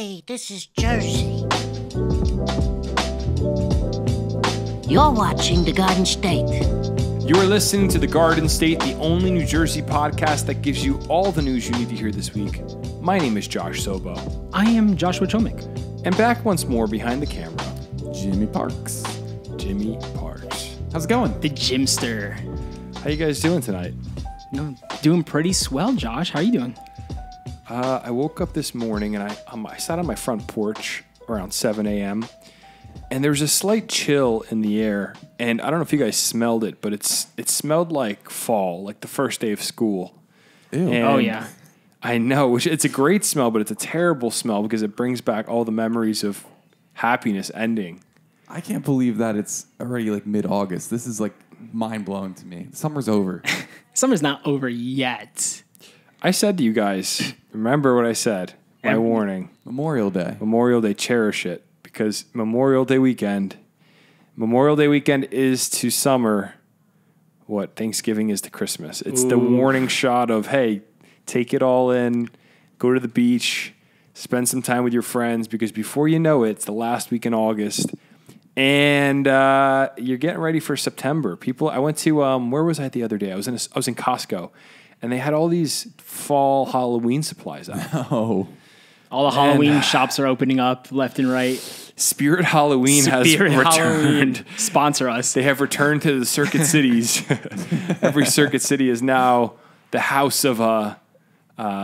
Hey, this is Jersey. You're watching The Garden State. You are listening to The Garden State, the only New Jersey podcast that gives you all the news you need to hear this week. My name is Josh Sobo. I am Joshua Chomik. And back once more behind the camera, Jimmy Parks. Jimmy Parks. How's it going? The Gymster. How you guys doing tonight? Doing pretty swell, Josh. How are you doing? I woke up this morning and I sat on my front porch around 7 a.m. and there was a slight chill in the air. And I don't know if you guys smelled it, but it smelled like fall, like the first day of school. Ew. And Oh, yeah. I know, which it's a great smell, but it's a terrible smell because it brings back all the memories of happiness ending. I can't believe that it's already like mid-August. This is like mind-blowing to me. Summer's over. Summer's not over yet. I said to you guys, remember what I said, my warning. Memorial Day. Memorial Day, cherish it, because Memorial Day weekend is to summer what Thanksgiving is to Christmas. It's the warning shot of, hey, take it all in, go to the beach, spend some time with your friends, because before you know it, it's the last week in August, and you're getting ready for September. I went to, where was I the other day? I was in Costco, and they had all these fall Halloween supplies out. Oh. All the Halloween shops are opening up left and right. Spirit Halloween has returned. Halloween. Sponsor us. They have returned to the circuit cities. Every circuit city is now the house of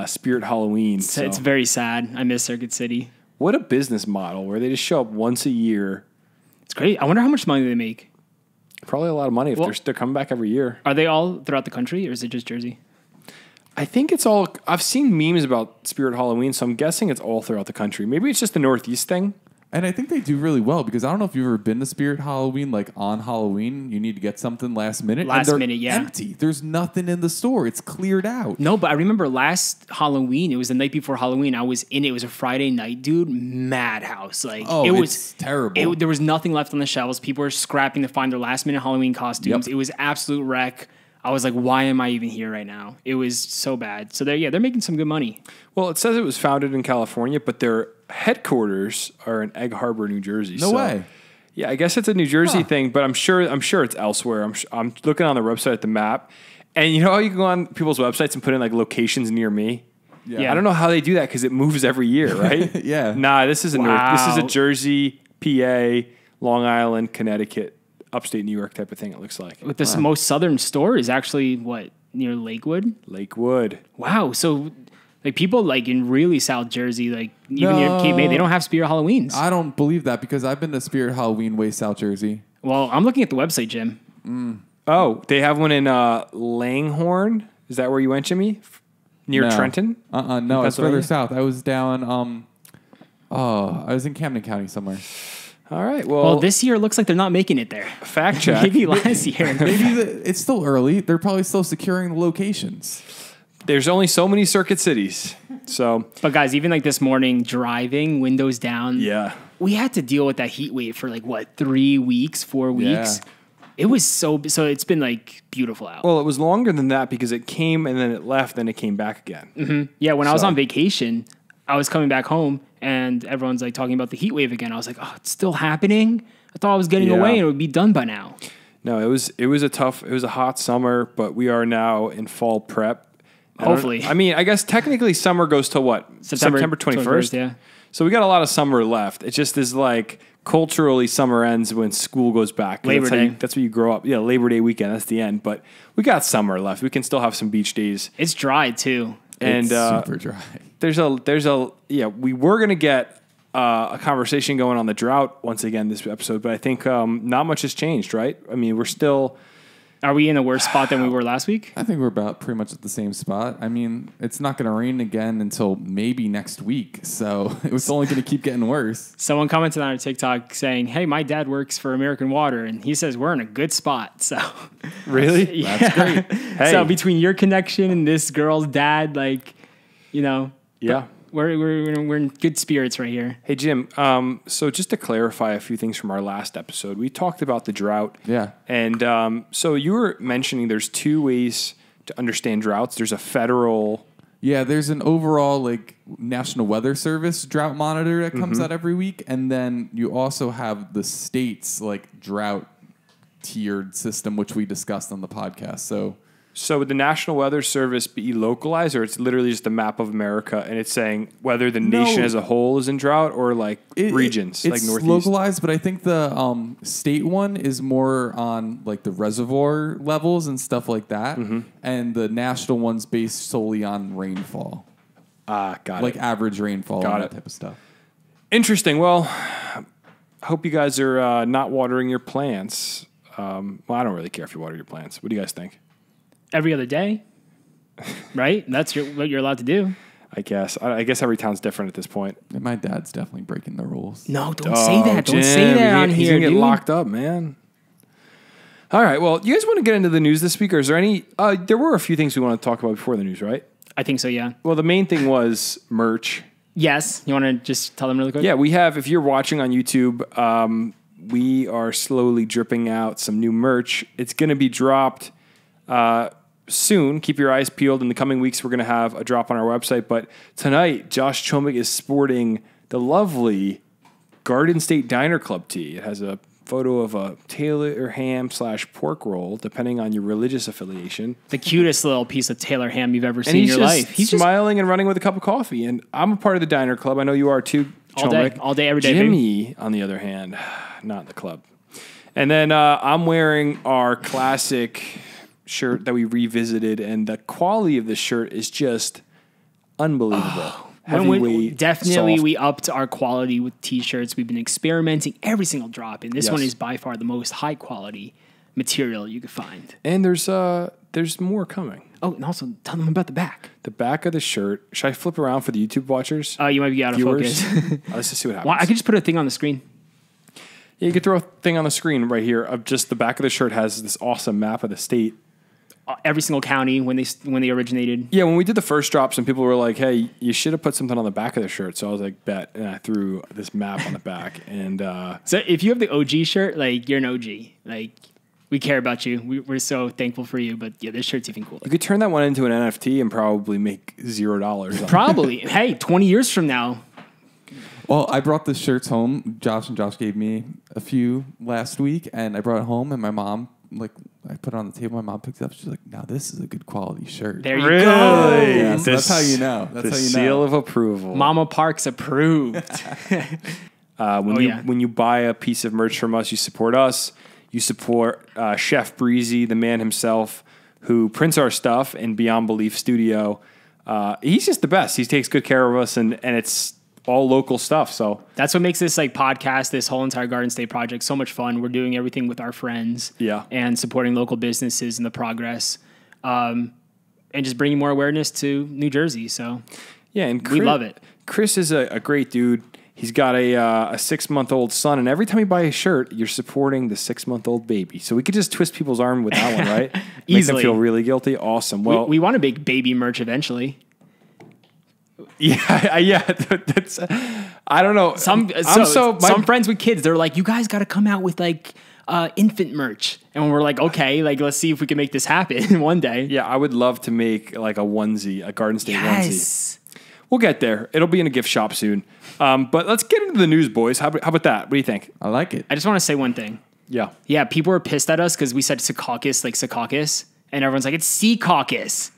Spirit Halloween. It's very sad. I miss Circuit City. What a business model where they just show up once a year. It's great. I wonder how much money they make. Probably a lot of money if they're coming back every year. Are they all throughout the country, or is it just Jersey? I think it's all. I've seen memes about Spirit Halloween, so I'm guessing it's all throughout the country. Maybe it's just the Northeast thing. And I think they do really well because I don't know if you've ever been to Spirit Halloween, like on Halloween, you need to get something last minute. Yeah. Empty. There's nothing in the store. It's cleared out. No, but I remember last Halloween, it was the night before Halloween. I was in it. It was a Friday night, dude. Madhouse. Like, it was terrible. There was nothing left on the shelves. People were scrapping to find their last minute Halloween costumes. Yep. It was absolute wreck. I was like, why am I even here right now? It was so bad. So they're making some good money. Well, it says it was founded in California, but their headquarters are in Egg Harbor, New Jersey. No way. Yeah, I guess it's a New Jersey thing, but I'm sure it's elsewhere. I'm looking on the website at the map, and you know how you can go on people's websites and put in like locations near me. Yeah. I don't know how they do that because it moves every year, right? Yeah. Nah, this is a Jersey, PA, Long Island, Connecticut, upstate New York type of thing. It looks like. But the most southern store is actually near Lakewood. Lakewood. Wow. So like people like in really South Jersey, like even near Cape May, they don't have Spirit Halloweens. I don't believe that because I've been to Spirit Halloween way South Jersey. Well, I'm looking at the website, Jim. Oh, they have one in Langhorne. Is that where you went, Jimmy? Near Trenton? No, it's further south. I was down. I was in Camden County somewhere. All right. Well, this year it looks like they're not making it there. Fact check. Maybe last year. Maybe it's still early. They're probably still securing the locations. There's only so many circuit cities. So, but guys, even like this morning, driving, windows down. Yeah. We had to deal with that heat wave for like 3 weeks, 4 weeks. Yeah. It was so it's been like beautiful out. Well, it was longer than that because it came and then it left, then it came back again. Mm-hmm. Yeah, when I was on vacation, I was coming back home and everyone's like talking about the heat wave again. I was like, oh, it's still happening? I thought I was getting away and it would be done by now. No, it was a hot summer, but we are now in fall prep. Hopefully. I guess technically summer goes to what? September 21st? Yeah. So we got a lot of summer left. It just is like culturally summer ends when school goes back. Labor Day. That's when you grow up. Yeah, Labor Day weekend, that's the end. But we got summer left. We can still have some beach days. It's dry too. And it's super dry. We were going to get a conversation going on the drought once again this episode, but I think not much has changed, right? I mean, we're still... Are we in a worse spot than we were last week? I think we're about pretty much at the same spot. I mean, it's not going to rain again until maybe next week, so it's only going to keep getting worse. Someone commented on our TikTok saying, hey, my dad works for American Water, and he says we're in a good spot. So really? Yeah. That's great. Hey. So between your connection and this girl's dad, Yeah. We're in good spirits right here. Hey, Jim, so just to clarify a few things from our last episode, we talked about the drought. Yeah. And so you were mentioning there's two ways to understand droughts. There's a federal Yeah, there's an overall like National Weather Service drought monitor that comes out every week, and then you also have the state's like drought tiered system, which we discussed on the podcast. So would the National Weather Service be localized, or it's literally just a map of America and it's saying whether the nation as a whole is in drought or like regions, like it's Northeast? localized, but I think the state one is more on like the reservoir levels and stuff like that, and the national one's based solely on rainfall. Got like it. average rainfall Got and it. that type of stuff. Interesting. Well, I hope you guys are not watering your plants. Well, I don't really care if you water your plants. What do you guys think? Every other day, right? That's what you're allowed to do. I guess. I guess every town's different at this point. And my dad's definitely breaking the rules. No, don't say that. Don't say Jim, that on he's here, gonna dude. get locked up, man. All right. Well, you guys want to get into the news this week, or is there any? There were a few things we want to talk about before the news, right? I think so, yeah. Well, the main thing was merch. Yes. You want to just tell them really quick? Yeah, we have. If you're watching on YouTube, we are slowly dripping out some new merch. It's going to be dropped soon. Keep your eyes peeled. In the coming weeks, we're going to have a drop on our website. But tonight, Josh Chomik is sporting the lovely Garden State Diner Club tee. It has a photo of a Taylor ham / pork roll, depending on your religious affiliation. The cutest little piece of Taylor ham you've ever And seen in he's your just life. He's just smiling and running with a cup of coffee. And I'm a part of the Diner Club. I know you are too, Chomik. all day, every day, Jimmy, on the other hand, not in the club. And then I'm wearing our classic shirt that we revisited, and the quality of this shirt is just unbelievable. Heavyweight, definitely, soft. we upped our quality with T-shirts. We've been experimenting every single drop, and this Yes. one is by far the most high quality material you could find. And there's more coming. Oh, and also tell them about the back. The back of the shirt. Should I flip around for the YouTube watchers? You might be out of Viewers? focus. Let's just see what happens. Well, I could just put a thing on the screen. Yeah, you could throw a thing on the screen right here of just the back of the shirt has this awesome map of the state. Every single county when they originated. Yeah, when we did the first drop, some people were like, "Hey, you should have put something on the back of the shirt." So I was like, "Bet," and I threw this map on the back. And So if you have the OG shirt, like you're an OG. Like we care about you. We're so thankful for you. But yeah, this shirt's even cooler. you could turn that one into an NFT and probably make $0. Probably. Hey, 20 years from now. Well, I brought the shirts home. Josh gave me a few last week, and I brought it home, and my mom, I put it on the table. My mom picked it up. She's like, "Now this is a good quality shirt." There you Really? go. Yeah, so that's how you know. That's the how you seal know. of approval. Mama Parks approved. When you buy a piece of merch from us, you support us. You support Chef Breezy, the man himself, who prints our stuff in Beyond Belief Studio. He's just the best. He takes good care of us, and it's all local stuff. So That's what makes this podcast, this whole entire Garden State project, so much fun. We're doing everything with our friends, and supporting local businesses and the progress, and just bringing more awareness to New Jersey. So yeah, and we love it. Chris is a great dude. He's got a 6-month-old son, and every time you buy a shirt, you're supporting the 6-month-old baby. So we could just twist people's arm with that one, right? Make them Easily. feel really guilty. Awesome. Well, We want to make baby merch eventually. yeah. That's I don't know. Some friends with kids, they're like, "You guys got to come out with infant merch," and we're like, "Okay, let's see if we can make this happen one day." Yeah, I would love to make like a onesie, a Garden State onesie. Yes. We'll get there. It'll be in a gift shop soon. But let's get into the news, boys. How about that? What do you think? I like it. I just want to say one thing. Yeah. Yeah, people were pissed at us because we said Secaucus, Secaucus, and everyone's like, it's Secaucus.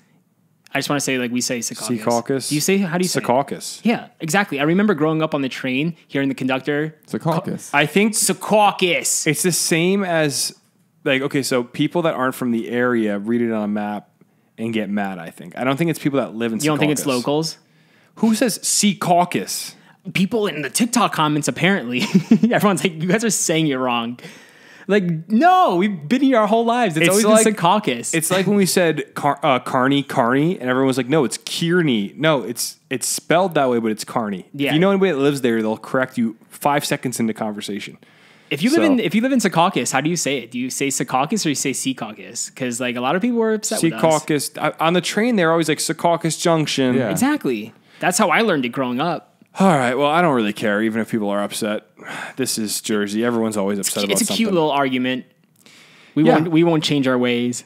I just want to say, we say Secaucus. Secaucus. Do you say, how do you say Secaucus. it? Yeah, exactly. I remember growing up on the train, hearing the conductor. It's a caucus. I think Secaucus. it's the same as, okay, so people that aren't from the area read it on a map and get mad, I think. I don't think it's people that live in Secaucus. You don't think it's locals? Who says Secaucus? People in the TikTok comments, apparently. Everyone's like, you guys are saying it wrong. No, we've been here our whole lives. It's always been Secaucus. It's like when we said Carney, and everyone was like, no, it's Kearney. No, it's spelled that way, but it's Carney. Yeah. If you know anybody that lives there, they'll correct you 5 seconds into conversation. If you live in Secaucus, how do you say it? Do you say Secaucus or you say Secaucus? Because a lot of people were upset with us. Secaucus. On the train, they're always like Secaucus Junction. Yeah. Exactly. That's how I learned it growing up. All right. Well, I don't really care, even if people are upset. This is Jersey. Everyone's always upset about It's a something. cute little argument. We Yeah. won't change our ways.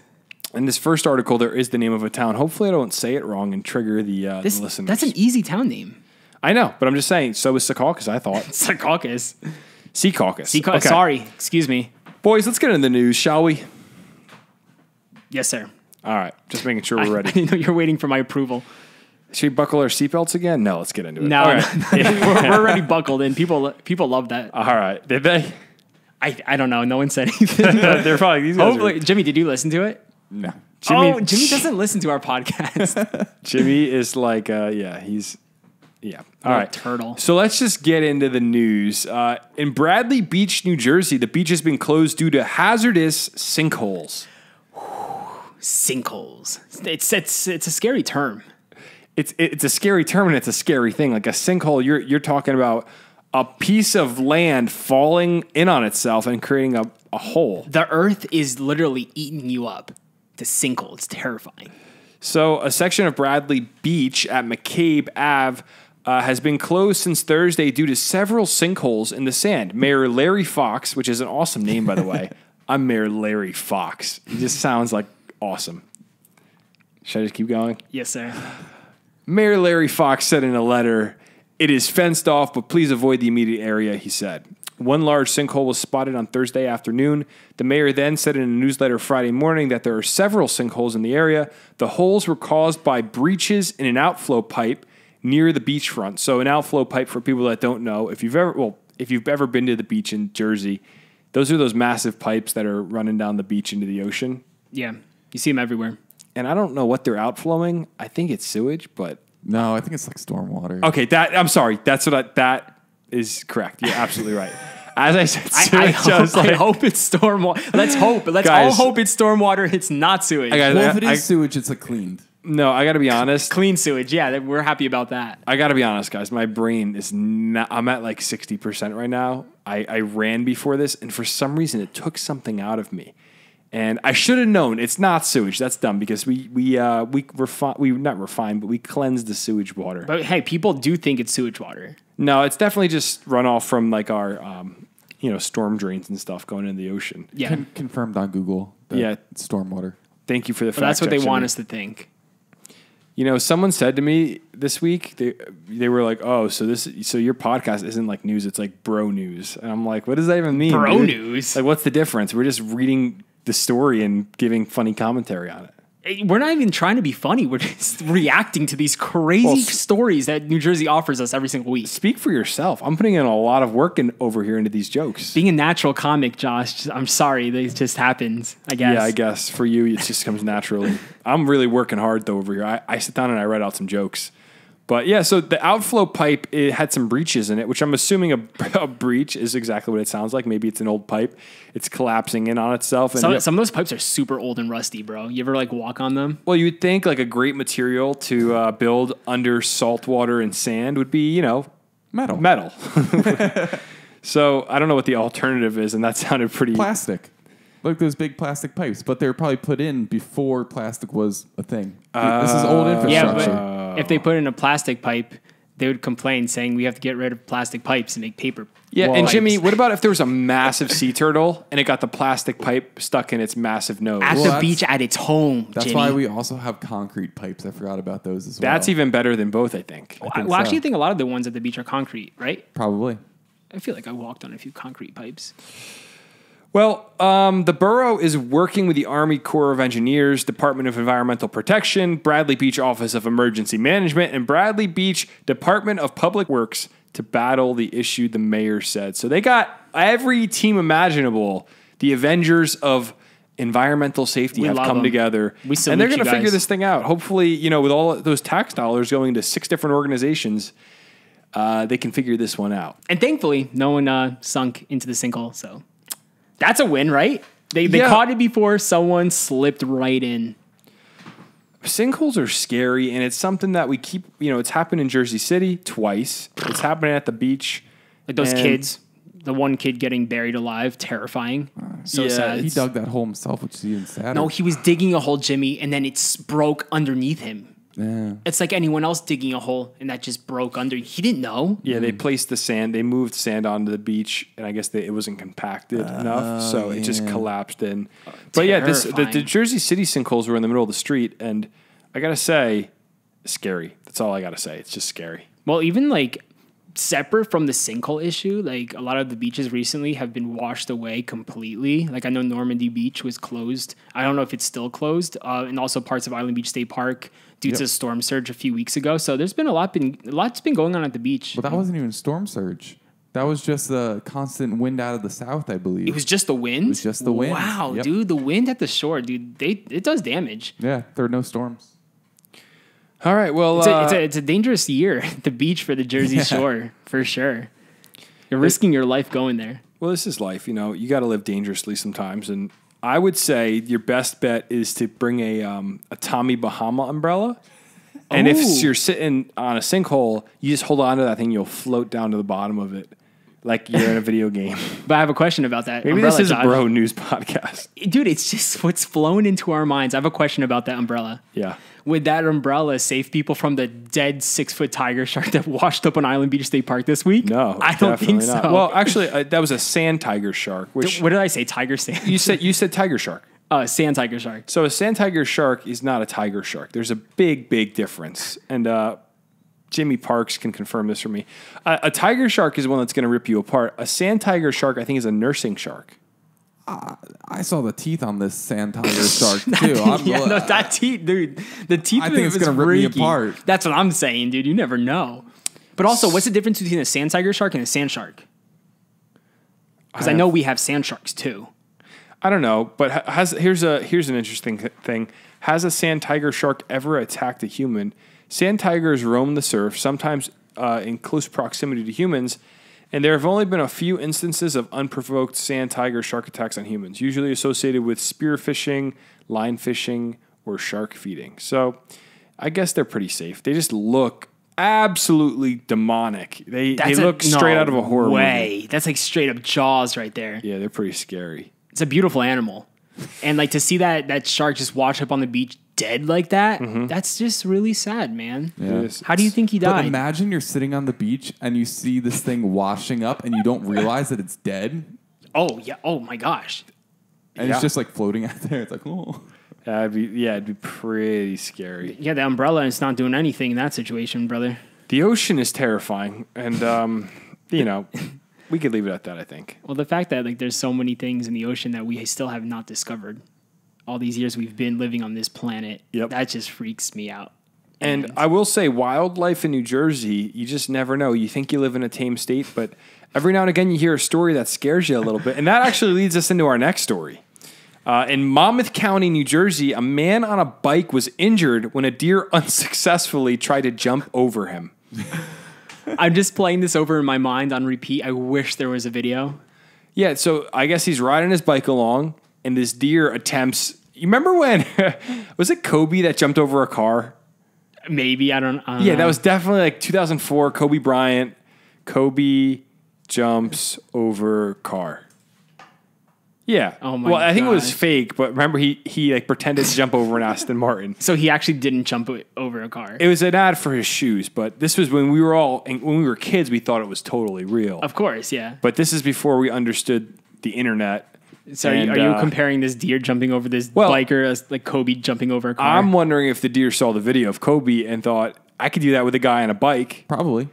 In this first article, there is the name of a town. Hopefully I don't say it wrong and trigger the listeners. That's an easy town name. I know, but I'm just saying, so is Secaucus, I thought. Secaucus. Secaucus. Okay. Sorry, excuse me. Boys, let's get into the news, shall we? Yes, sir. All right, just making sure we're ready. I didn't know you're waiting for my approval. Should we buckle our seatbelts again? No, let's get into it. No, all right. we're already buckled in. People love that. All right, did they? I don't know. No one said anything. They're probably these guys. Hopefully, Jimmy, did you listen to it? No. Jimmy doesn't listen to our podcast. Jimmy is like, he's. Yeah. All right. Turtle. So let's just get into the news. In Bradley Beach, New Jersey, the beach has been closed due to hazardous sinkholes. Sinkholes. It's a scary term. It's a scary term and it's a scary thing. Like a sinkhole, you're talking about a piece of land falling in on itself and creating a hole. The earth is literally eating you up. It's a sinkhole. It's terrifying. So a section of Bradley Beach at McCabe Ave has been closed since Thursday due to several sinkholes in the sand. Mayor Larry Fox, which is an awesome name, by the way. I'm Mayor Larry Fox. He just sounds like awesome. Should I just keep going? Yes, sir. Mayor Larry Fox said in a letter, "It is fenced off, but please avoid the immediate area," he said. One large sinkhole was spotted on Thursday afternoon. The mayor then said in a newsletter Friday morning that there are several sinkholes in the area. The holes were caused by breaches in an outflow pipe near the beachfront. So an outflow pipe, for people that don't know, if you've ever been to the beach in Jersey, those are those massive pipes that are running down the beach into the ocean. Yeah, you see them everywhere. And I don't know what they're outflowing. I think it's sewage, but no, I think it's like stormwater. Okay, I'm sorry. That is correct. You're absolutely right. As I said, sewage, I hope it's stormwater. Let's hope. Let's all hope it's stormwater. It's not sewage. Well, if it is sewage, it's cleaned. No, I got to be honest. Clean sewage. Yeah, we're happy about that. I got to be honest, guys. My brain is not. I'm at like 60% right now. I ran before this, and for some reason, it took something out of me. And I should have known it's not sewage. That's dumb because we not refined, but we cleansed the sewage water. But hey, people do think it's sewage water. No, it's definitely just runoff from like our storm drains and stuff going into the ocean. Yeah, confirmed on Google. It's stormwater. Thank you for the fact. That's what they want us to think. You know, someone said to me this week, they were like, "Oh, so your podcast isn't like news; it's like bro news." And I'm like, "What does that even mean?" Bro news? Like, what's the difference? We're just reading the story and giving funny commentary on it. We're not even trying to be funny. We're just reacting to these crazy stories that New Jersey offers us every single week. Speak for yourself. I'm putting in a lot of work over here into these jokes. Being a natural comic, Josh, I'm sorry. It just happens, I guess. Yeah, I guess. For you, it just comes naturally. I'm really working hard, though, over here. I sit down and I write out some jokes. But yeah, so the outflow pipe, it had some breaches in it, which I'm assuming a breach is exactly what it sounds like. Maybe it's an old pipe. It's collapsing in on itself. And some of those pipes are super old and rusty, bro. You ever like walk on them? Well, you'd think like a great material to build under salt water and sand would be, metal. So I don't know what the alternative is, and that sounded pretty... Plastic. Like those big plastic pipes, but they were probably put in before plastic was a thing. This is old infrastructure. Yeah, but if they put in a plastic pipe, they would complain saying we have to get rid of plastic pipes and make paper. Yeah, and Jimmy, what about if there was a massive sea turtle and it got the plastic pipe stuck in its massive nose? At the beach at its home, That's Jimmy. why we also have concrete pipes. I forgot about those as well. That's even better than both, I think. Actually, I think a lot of the ones at the beach are concrete, right? Probably. I feel like I walked on a few concrete pipes. Well, the borough is working with the Army Corps of Engineers, Department of Environmental Protection, Bradley Beach Office of Emergency Management, and Bradley Beach Department of Public Works to battle the issue, the mayor said. So they got every team imaginable. The Avengers of environmental safety have come together. And they're going to figure this thing out. Hopefully, with all those tax dollars going to 6 different organizations, they can figure this one out. And thankfully, no one sunk into the sinkhole, so... That's a win, right? They caught it before someone slipped right in. Sinkholes are scary, and it's something that we keep, it's happened in Jersey City twice. It's happening at the beach. Like those kids, the one kid getting buried alive, terrifying. Sad. He dug that hole himself, which is even sadder. No, he was digging a hole, Jimmy, and then it broke underneath him. It's like anyone else digging a hole and that just broke under. He didn't know. Yeah, they placed the sand. They moved sand onto the beach, and I guess it wasn't compacted enough, so it just collapsed in. But yeah, the Jersey City sinkholes were in the middle of the street, and I gotta say, scary. That's all I gotta say. It's just scary. Well, even like separate from the sinkhole issue, like a lot of the beaches recently have been washed away completely. Like I know Normandy Beach was closed. I don't know if it's still closed, and also parts of Island Beach State Park due to storm surge a few weeks ago. So there's been a lot's been going on at the beach. Well, that wasn't even storm surge. That was just the constant wind out of the south, I believe. It was just the wind? It was just the wind. Wow, dude, the wind at the shore, dude, it does damage. Yeah, there are no storms. All right, well... It's a dangerous year at the beach for the Jersey Shore, for sure. You're risking your life going there. Well, this is life, you got to live dangerously sometimes, and I would say your best bet is to bring a Tommy Bahama umbrella. And if you're sitting on a sinkhole, you just hold on to that thing. You'll float down to the bottom of it like you're in a video game. But I have a question about that. Maybe umbrella, this is Josh. a bro news podcast. Dude, it's just what's flown into our minds. I have a question about that umbrella. Yeah. Would that umbrella save people from the dead 6-foot tiger shark that washed up on Island Beach State Park this week? No, I don't think so. Well, actually, that was a sand tiger shark. Which what did I say? Tiger sand? You said tiger shark. Sand tiger shark. So a sand tiger shark is not a tiger shark. There's a big, big difference. And Jimmy Parks can confirm this for me. A tiger shark is one that's going to rip you apart. A sand tiger shark, I think, is a nursing shark. I saw the teeth on this sand tiger shark too. That teeth, dude. The teeth. I think it's gonna rip me apart. That's what I'm saying, dude. You never know. But also, what's the difference between a sand tiger shark and a sand shark? Because I know we have sand sharks too. I don't know, but here's an interesting thing. Has a sand tiger shark ever attacked a human? Sand tigers roam the surf, sometimes in close proximity to humans, and there have only been a few instances of unprovoked sand tiger shark attacks on humans, usually associated with spear fishing, line fishing, or shark feeding. So I guess they're pretty safe. They just look absolutely demonic. They look straight out of a horror movie. That's like straight up Jaws right there. Yeah, they're pretty scary. It's a beautiful animal. And like to see that shark just wash up on the beach dead like that, that's just really sad, man. Yeah. How do you think he died? But imagine you're sitting on the beach and you see this thing washing up and you don't realize that it's dead. Oh, yeah. Oh, my gosh. And it's just like floating out there. It's like, oh. It'd be pretty scary. Yeah, the umbrella is not doing anything in that situation, brother. The ocean is terrifying. And, we could leave it at that, I think. Well, the fact that like there's so many things in the ocean that we still have not discovered all these years we've been living on this planet, that just freaks me out. And I will say wildlife in New Jersey, you just never know. You think you live in a tame state, but every now and again you hear a story that scares you a little bit. And that actually leads us into our next story. In Monmouth County, New Jersey, a man on a bike was injured when a deer unsuccessfully tried to jump over him. I'm just playing this over in my mind on repeat. I wish there was a video. Yeah, so I guess he's riding his bike along, and this deer attempts... You remember when... was it Kobe that jumped over a car? Maybe, I don't know. Yeah, that was definitely like 2004, Kobe Bryant. Kobe jumps over car. Yeah. Oh my Well, I think it was fake, but remember he like pretended to jump over an Aston Martin. So he actually didn't jump over a car. It was an ad for his shoes, but this was when we were kids, we thought it was totally real. Of course, yeah. But this is before we understood the internet. So are you comparing this deer jumping over this biker as like Kobe jumping over a car? I'm wondering if the deer saw the video of Kobe and thought, I could do that with a guy on a bike. Probably.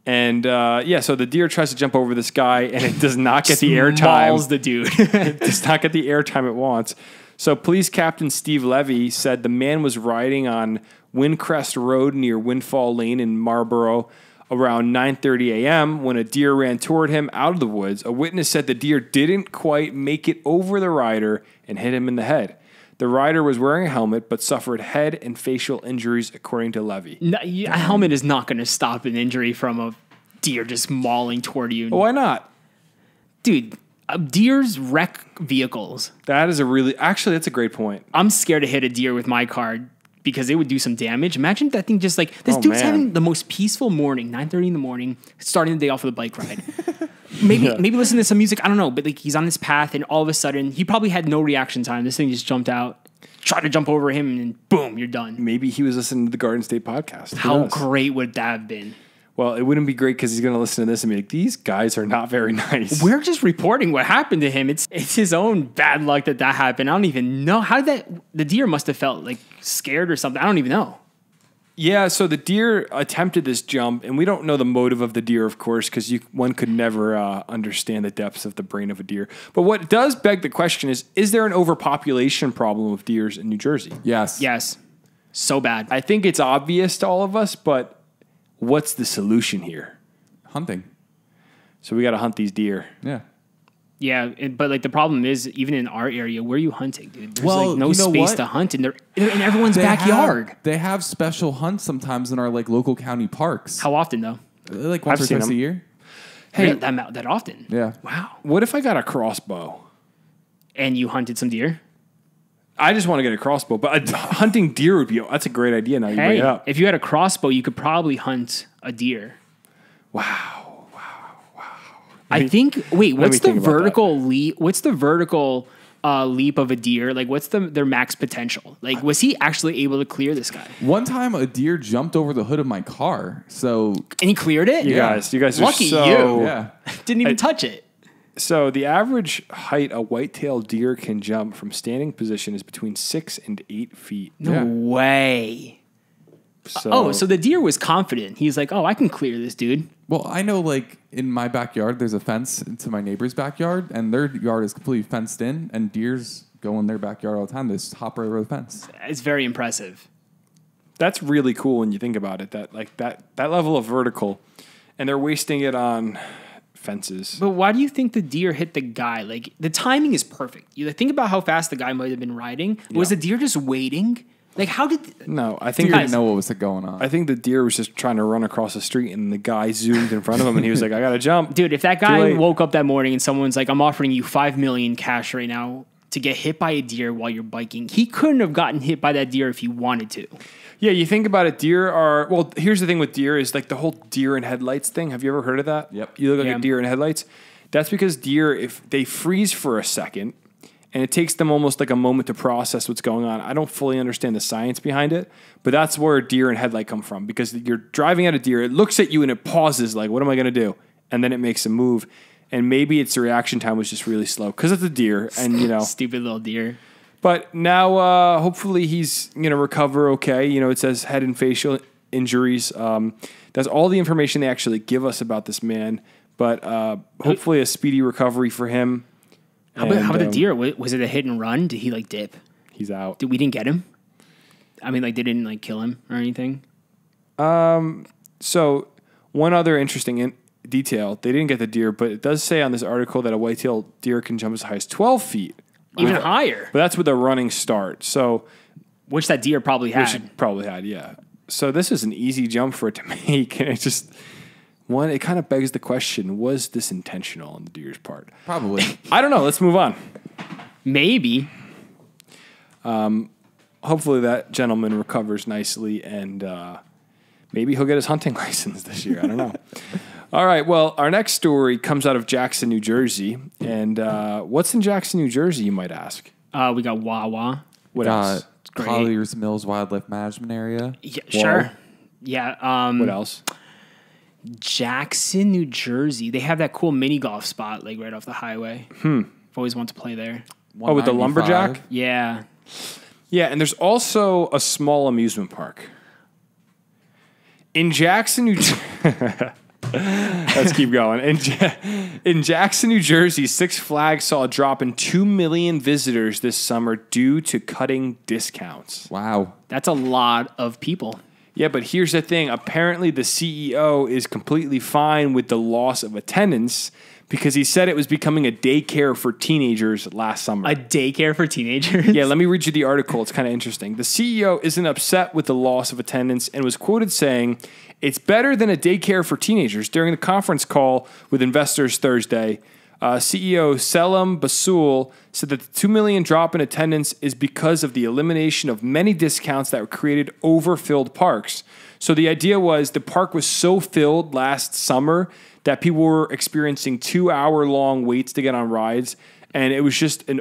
And so the deer tries to jump over this guy, and it does not get the airtime. Mauls the dude. It does not get the airtime it wants. So Police Captain Steve Levy said the man was riding on Windcrest Road near Windfall Lane in Marlborough around 9:30 a.m. when a deer ran toward him out of the woods. A witness said the deer didn't quite make it over the rider and hit him in the head. The rider was wearing a helmet but suffered head and facial injuries, according to Levy. No, a helmet is not going to stop an injury from a deer just mauling toward you. Why not? Dude, deers wreck vehicles. That's a great point. I'm scared to hit a deer with my car because it would do some damage. Imagine that thing just like, this dude's having the most peaceful morning, 9:30 in the morning, starting the day off with a bike ride. Maybe listen to some music, I don't know, but like he's on this path and all of a sudden, he probably had no reaction time. This thing just jumped out, try to jump over him, and boom, you're done. Maybe he was listening to the Garden State podcast. How great would that have been? Well, it wouldn't be great because he's going to listen to this and be like, these guys are not very nice. We're just reporting what happened to him. It's his own bad luck that happened. I don't even know. How did that... The deer must have felt like scared or something. I don't even know. Yeah, so the deer attempted this jump, and we don't know the motive of the deer, of course, because one could never understand the depths of the brain of a deer. But what does beg the question is there an overpopulation problem of deers in New Jersey? Yes. Yes. So bad. I think it's obvious to all of us, but what's the solution here? Hunting. So we got to hunt these deer. Yeah. Yeah, but like the problem is, even in our area, where are you hunting, dude? There's Well, like no you know space what? to hunt, and they're in everyone's backyard. They have special hunts sometimes in our like local county parks. How often though? Like once I've or seen twice them. a year. Hey, that often? Yeah. Wow. What if I got a crossbow? And you hunted some deer? I just want to get a crossbow, but hunting deer would be, that's a great idea now you bring Hey, it up. if you had a crossbow, you could probably hunt a deer. Wow. I think. Wait, what's the think about vertical leap? What's the vertical leap of a deer? Like, what's their max potential? Like, was he actually able to clear this guy? One time a deer jumped over the hood of my car. So And he cleared it. You guys are Lucky so... you. yeah. Didn't even touch it. So the average height a white-tailed deer can jump from standing position is between 6 and 8 feet. No Yeah. way. So, So the deer was confident. He's like, "Oh, I can clear this, dude." Well, I know like in my backyard there's a fence into my neighbor's backyard and their yard is completely fenced in and deers go in their backyard all the time. They just hop right over the fence. It's very impressive. that's really cool when you think about it. That level of vertical, and they're wasting it on fences. But why do you think the deer hit the guy? Like, the timing is perfect. You think about how fast the guy might have been riding. Was the deer just waiting? Like, how did... No, I think Deer didn't know what was going on. I think the deer was just trying to run across the street, and the guy zoomed in front of him, and he was like, "I gotta jump." Dude, if that Too guy late. woke up that morning and someone's like, "I'm offering you $5 million cash right now to get hit by a deer while you're biking," he couldn't have gotten hit by that deer if he wanted to. Yeah, you think about it, deer are... Well, here's the thing with deer is like the whole deer and headlights thing. Have you ever heard of that? Yep. You look like Yeah. a deer in headlights. That's because deer, if they freeze for a second, and it takes them almost like a moment to process what's going on. I don't fully understand the science behind it, but that's where deer and headlight come from, because you're driving at a deer, it looks at you and it pauses like, what am I going to do? And then it makes a move. And maybe its reaction time was just really slow because it's a deer, and Stupid little deer. But now, hopefully, he's going to recover okay. It says head and facial injuries. That's all the information they actually give us about this man. But hopefully, a speedy recovery for him. How about the deer? Was it a hit and run? Did he like dip? He's out. We didn't get him? I mean, like, they didn't like kill him or anything? So one other interesting detail, they didn't get the deer, but it does say on this article that a white-tailed deer can jump as high as 12 feet. Even higher. But that's with a running start. So Which that deer probably had. which it probably had, yeah. So this is an easy jump for it to make, and it just... it kind of begs the question, was this intentional on the deer's part? Probably. I don't know. Let's move on. Maybe. Hopefully that gentleman recovers nicely, and maybe he'll get his hunting license this year. I don't know. All right. Well, our next story comes out of Jackson, New Jersey. And what's in Jackson, New Jersey, you might ask? We got Wawa. What else? great. Colliers Mills Wildlife Management Area. Yeah, sure. Yeah. What else? Jackson, New Jersey. They have that cool mini golf spot like right off the highway. I've always wanted to play there. Oh, with the 195. lumberjack? Yeah. Yeah, and there's also a small amusement park. In Jackson, New Jersey... Let's keep going. In Jackson, New Jersey, Six Flags saw a drop in 2 million visitors this summer due to cutting discounts. Wow. That's a lot of people. Yeah, but here's the thing. Apparently, the CEO is completely fine with the loss of attendance because he said it was becoming a daycare for teenagers last summer. A daycare for teenagers? Yeah, let me read you the article. It's kind of interesting. The CEO isn't upset with the loss of attendance and was quoted saying, "It's better than a daycare for teenagers." During the conference call with investors Thursday, CEO Selim Basul said that the 2 million drop in attendance is because of the elimination of many discounts that created overfilled parks. So the idea was the park was so filled last summer that people were experiencing 2-hour-long waits to get on rides, and it was just an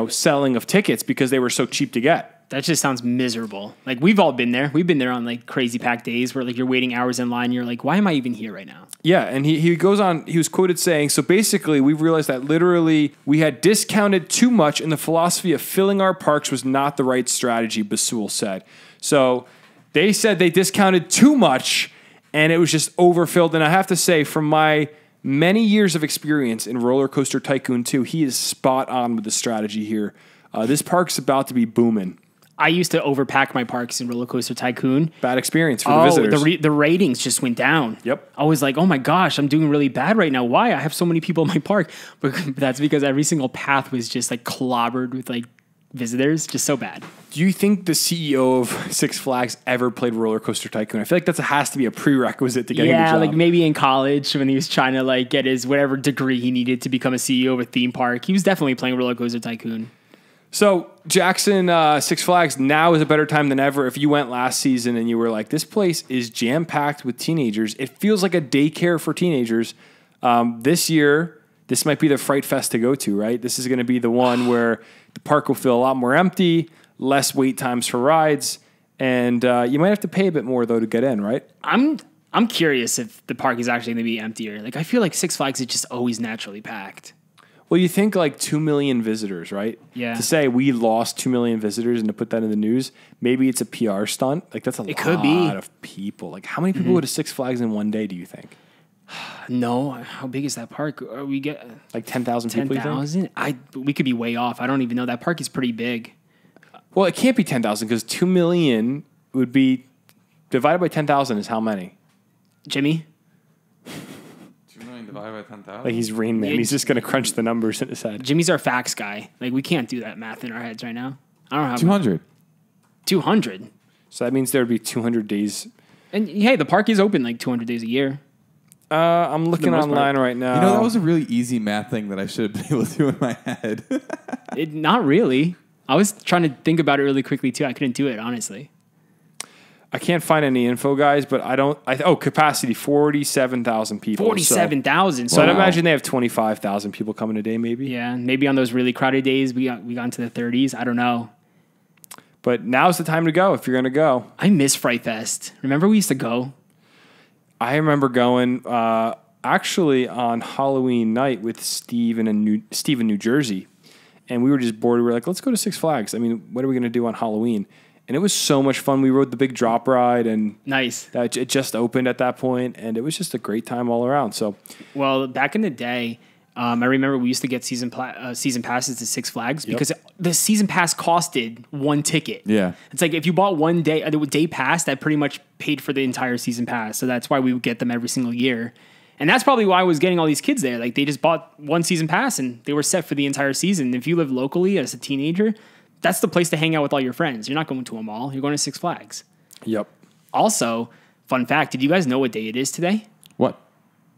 selling of tickets because they were so cheap to get. That just sounds miserable. Like, we've all been there. We've been there on like crazy packed days where like you're waiting hours in line. And you're like, why am I even here right now? Yeah. And he goes on, he was quoted saying, so basically we've realized that literally we had discounted too much and the philosophy of filling our parks was not the right strategy, Basul said. So they said they discounted too much and it was just overfilled. And I have to say, from my many years of experience in Roller Coaster Tycoon 2, he is spot on with the strategy here. This park's about to be booming. I used to overpack my parks in Roller Coaster Tycoon. Bad experience for the visitors. The ratings just went down. Yep. I was like, oh my gosh, I'm doing really bad right now. Why? I have so many people in my park. But that's because every single path was just like clobbered with like visitors. Just so bad. Do you think the CEO of Six Flags ever played Roller Coaster Tycoon? I feel like that has to be a prerequisite to getting the job. Yeah, like maybe in college when he was trying to like get his whatever degree he needed to become a CEO of a theme park. He was definitely playing Roller Coaster Tycoon. So, Jackson, Six Flags, now is a better time than ever. If you went last season and you were like, this place is jam-packed with teenagers, it feels like a daycare for teenagers. This year, this might be the Fright Fest to go to, right? This is going to be the one where the park will feel a lot more empty, less wait times for rides, and you might have to pay a bit more, though, to get in, right? I'm curious if the park is actually going to be emptier. Like, I feel like Six Flags is just always naturally packed. Well, you think like 2 million visitors, right? Yeah. To say we lost 2 million visitors and to put that in the news, maybe it's a PR stunt. Like that's a lot of people. Like how many people go to Six Flags in one day, do you think? No. How big is that park? We get like 10,000 people, 10,000? We could be way off. I don't even know. That park is pretty big. Well, it can't be 10,000 because 2 million would be divided by 10,000 is how many? Jimmy? Divided by 10,000. Like he's Rain Man. He's just going to crunch the numbers in his head. Jimmy's our facts guy. Like we can't do that math in our heads right now. I don't have 200. 200. So that means there would be 200 days. And hey, the park is open like 200 days a year. I'm looking online right now. That was a really easy math thing that I should have been able to do in my head. Not really. I was trying to think about it really quickly too. I couldn't do it, honestly. I can't find any info, guys, but capacity, 47,000 people. 47,000. So I'd imagine they have 25,000 people coming a day, maybe. Yeah, maybe on those really crowded days, we got into the 30s. I don't know. But now's the time to go if you're going to go. I miss Fright Fest. Remember we used to go? I remember going actually on Halloween night with Steve in New Jersey. And we were just bored. We were like, let's go to Six Flags. I mean, what are we going to do on Halloween? And it was so much fun. We rode the big drop ride, and nice. It just opened at that point, and it was just a great time all around. So, well, back in the day, I remember we used to get season passes to Six Flags because the season pass costed one ticket. Yeah, it's like if you bought one day pass, that pretty much paid for the entire season pass. So that's why we would get them every single year, and that's probably why I was getting all these kids there. Like they just bought one season pass and they were set for the entire season. If you live locally as a teenager, that's the place to hang out with all your friends. You're not going to a mall. You're going to Six Flags. Yep. Also, fun fact, did you guys know what day it is today? What?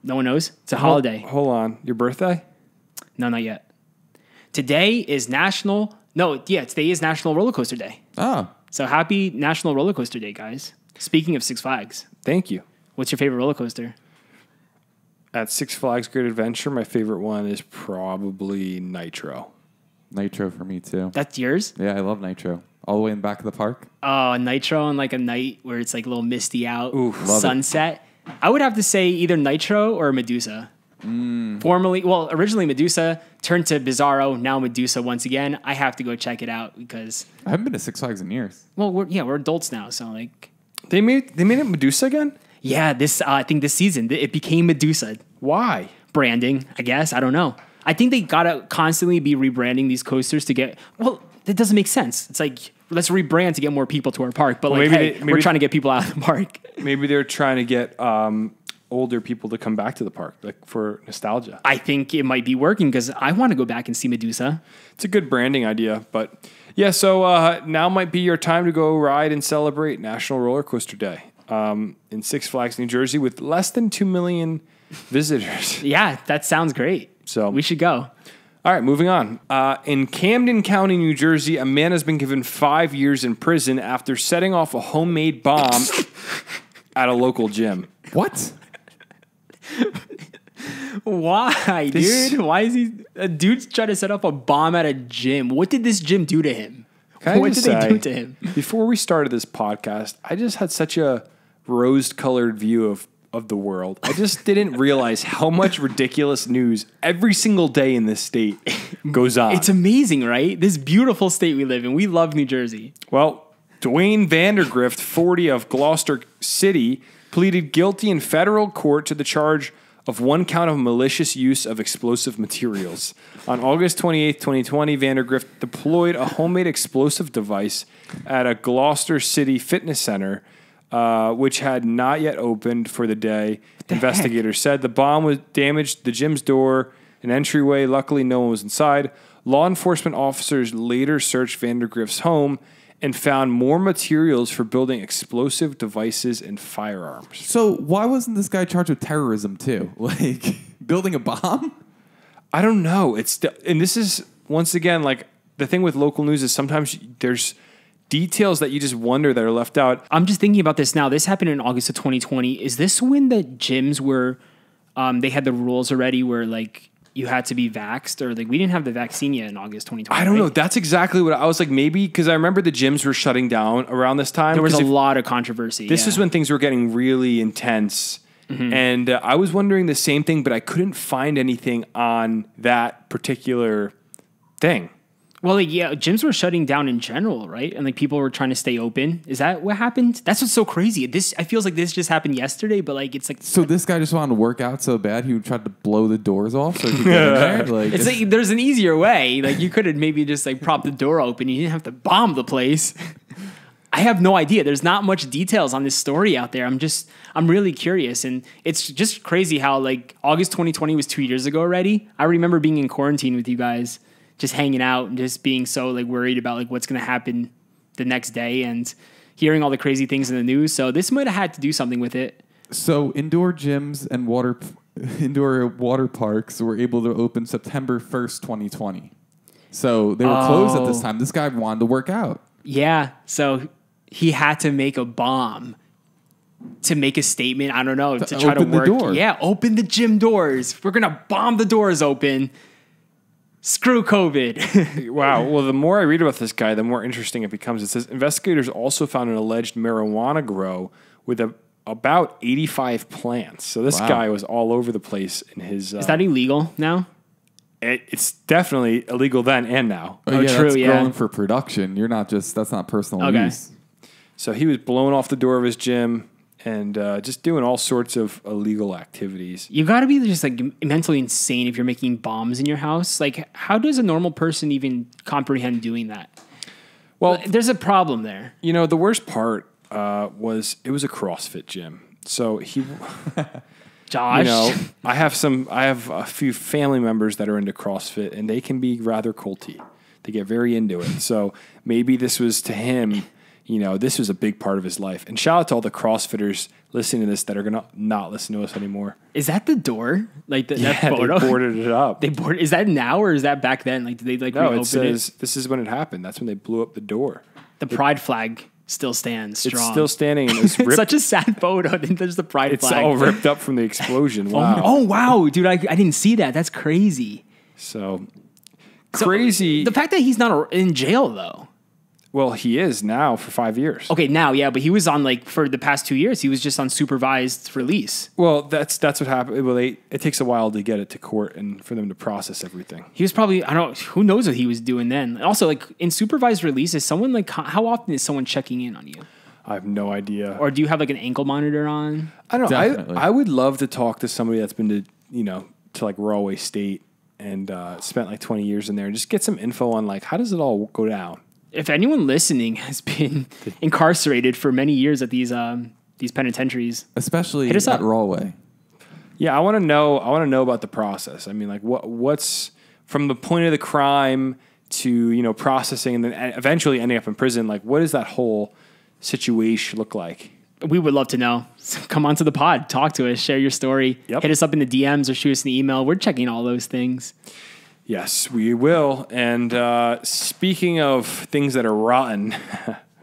No one knows? It's a holiday. Hold on. Your birthday? No, not yet. Today is National Roller Coaster Day. Oh. So happy National Roller Coaster Day, guys. Speaking of Six Flags. Thank you. What's your favorite roller coaster? At Six Flags Great Adventure, my favorite one is probably Nitro. Nitro for me, too. That's yours? Yeah, I love Nitro. All the way in the back of the park. Oh, Nitro on like a night where it's like a little misty out. Ooh, sunset. I would have to say either Nitro or Medusa. Originally Medusa, turned to Bizarro, now Medusa once again. I have to go check it out because... I haven't been to Six Flags in years. Well, we're adults now, so like... They made it Medusa again? Yeah, I think this season, it became Medusa. Why? Branding, I guess. I don't know. I think they gotta constantly be rebranding these coasters to get... Well, that doesn't make sense. It's like, let's rebrand to get more people to our park. But we're trying to get people out of the park. Maybe they're trying to get older people to come back to the park, like for nostalgia. I think it might be working because I want to go back and see Medusa. It's a good branding idea. But yeah, so now might be your time to go ride and celebrate National Roller Coaster Day in Six Flags, New Jersey with less than 2 million visitors. Yeah, that sounds great. So we should go. All right, moving on. In Camden County, New Jersey, a man has been given 5 years in prison after setting off a homemade bomb at a local gym. What? Why, dude? Why is he... A dude's trying to set up a bomb at a gym. What did this gym do to him? What did they do to him? Before we started this podcast, I just had such a rose-colored view of the world. I just didn't realize how much ridiculous news every single day in this state goes on. It's amazing, right? This beautiful state we live in. We love New Jersey. Well, Dwayne Vandergrift, 40 of Gloucester City, pleaded guilty in federal court to the charge of one count of malicious use of explosive materials. On August 28, 2020, Vandergrift deployed a homemade explosive device at a Gloucester City fitness center, which had not yet opened for the day. Investigators said the bomb damaged the gym's door and entryway. Luckily, no one was inside. Law enforcement officers later searched Vandergrift's home and found more materials for building explosive devices and firearms. So why wasn't this guy charged with terrorism too? Like building a bomb? I don't know. And this is, once again, like the thing with local news is sometimes there's details that you just wonder that are left out. I'm just thinking about this now. This happened in August of 2020. Is this when the gyms were, they had the rules already where like you had to be vaxxed, or like we didn't have the vaccine yet in August 2020? I don't know. That's exactly what I was like. Maybe because I remember the gyms were shutting down around this time. There was a lot of controversy. This is when things were getting really intense. Mm-hmm. And I was wondering the same thing, but I couldn't find anything on that particular thing. Well, like, yeah, gyms were shutting down in general, right? And like people were trying to stay open. Is that what happened? That's what's so crazy. I feels like this just happened yesterday, but like it's like. So this guy just wanted to work out so bad he tried to blow the doors off so he could get in there. Like, it's like there's an easier way. Like you could have maybe just like propped the door open. You didn't have to bomb the place. I have no idea. There's not much details on this story out there. I'm really curious, and it's just crazy how like August 2020 was 2 years ago already. I remember being in quarantine with you guys, just hanging out and just being so like worried about like what's going to happen the next day and hearing all the crazy things in the news. So this might have had to do something with it. So indoor gyms and indoor water parks were able to open September 1st, 2020. So they were closed at this time. This guy wanted to work out. Yeah. So he had to make a bomb to make a statement. I don't know, to try to work. Yeah. Open the gym doors. We're going to bomb the doors open. Screw COVID. Wow. Well, the more I read about this guy, the more interesting it becomes. It says investigators also found an alleged marijuana grow with about 85 plants. So this guy was all over the place in his... Is that illegal now? It's definitely illegal then and now. Oh, yeah, true. That's growing for production. You're not just... That's not personal use. So he was blowing off the door of his gym and just doing all sorts of illegal activities. You got to be just like mentally insane if you're making bombs in your house. Like, how does a normal person even comprehend doing that? Well, there's a problem there. You know, the worst part was it was a CrossFit gym. So he, Josh, you know, I have a few family members that are into CrossFit, and they can be rather culty. They get very into it. So maybe this was to him. You know, this was a big part of his life. And shout out to all the CrossFitters listening to this that are going to not listen to us anymore. Is that the door? Like that photo? They boarded it up. Is that now or is that back then? Like, did they like reopen it says this is when it happened. That's when they blew up the door. The pride flag still stands strong. It's still standing. And it's it's such a sad photo. Then there's the pride flag. It's all ripped up from the explosion. Wow. Oh, wow. Dude, I didn't see that. That's crazy. So crazy. The fact that he's not in jail, though. Well, he is now for 5 years. Okay, now, yeah, but he was on for the past 2 years, he was just on supervised release. Well, that's what happened. Well, it takes a while to get it to court and for them to process everything. He was probably, who knows what he was doing then. Also, like in supervised release, is someone how often is someone checking in on you? I have no idea. Or do you have like an ankle monitor on? I don't know. I would love to talk to somebody that's been to like Rahway State and spent like 20 years in there and just get some info on like how does it all go down. If anyone listening has been incarcerated for many years at these penitentiaries, especially at Rahway, yeah, I want to know about the process. I mean, like what's from the point of the crime to processing and then eventually ending up in prison. Like, what does that whole situation look like? We would love to know. So come onto the pod, talk to us, share your story. Yep. Hit us up in the DMs or shoot us an email. We're checking all those things. Yes, we will. And speaking of things that are rotten.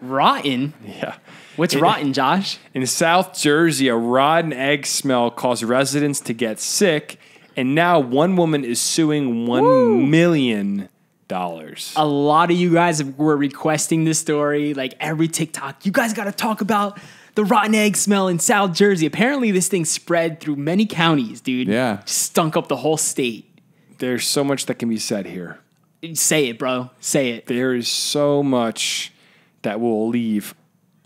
Rotten? Yeah. What's rotten, Josh? In South Jersey, a rotten egg smell caused residents to get sick And now one woman is suing $1 million. A lot of you guys were requesting this story. Like every TikTok, you guys got to talk about the rotten egg smell in South Jersey. Apparently this thing spread through many counties, dude. Yeah. Stunk up the whole state. There's so much that can be said here. Say it, bro. Say it. There is so much that will leave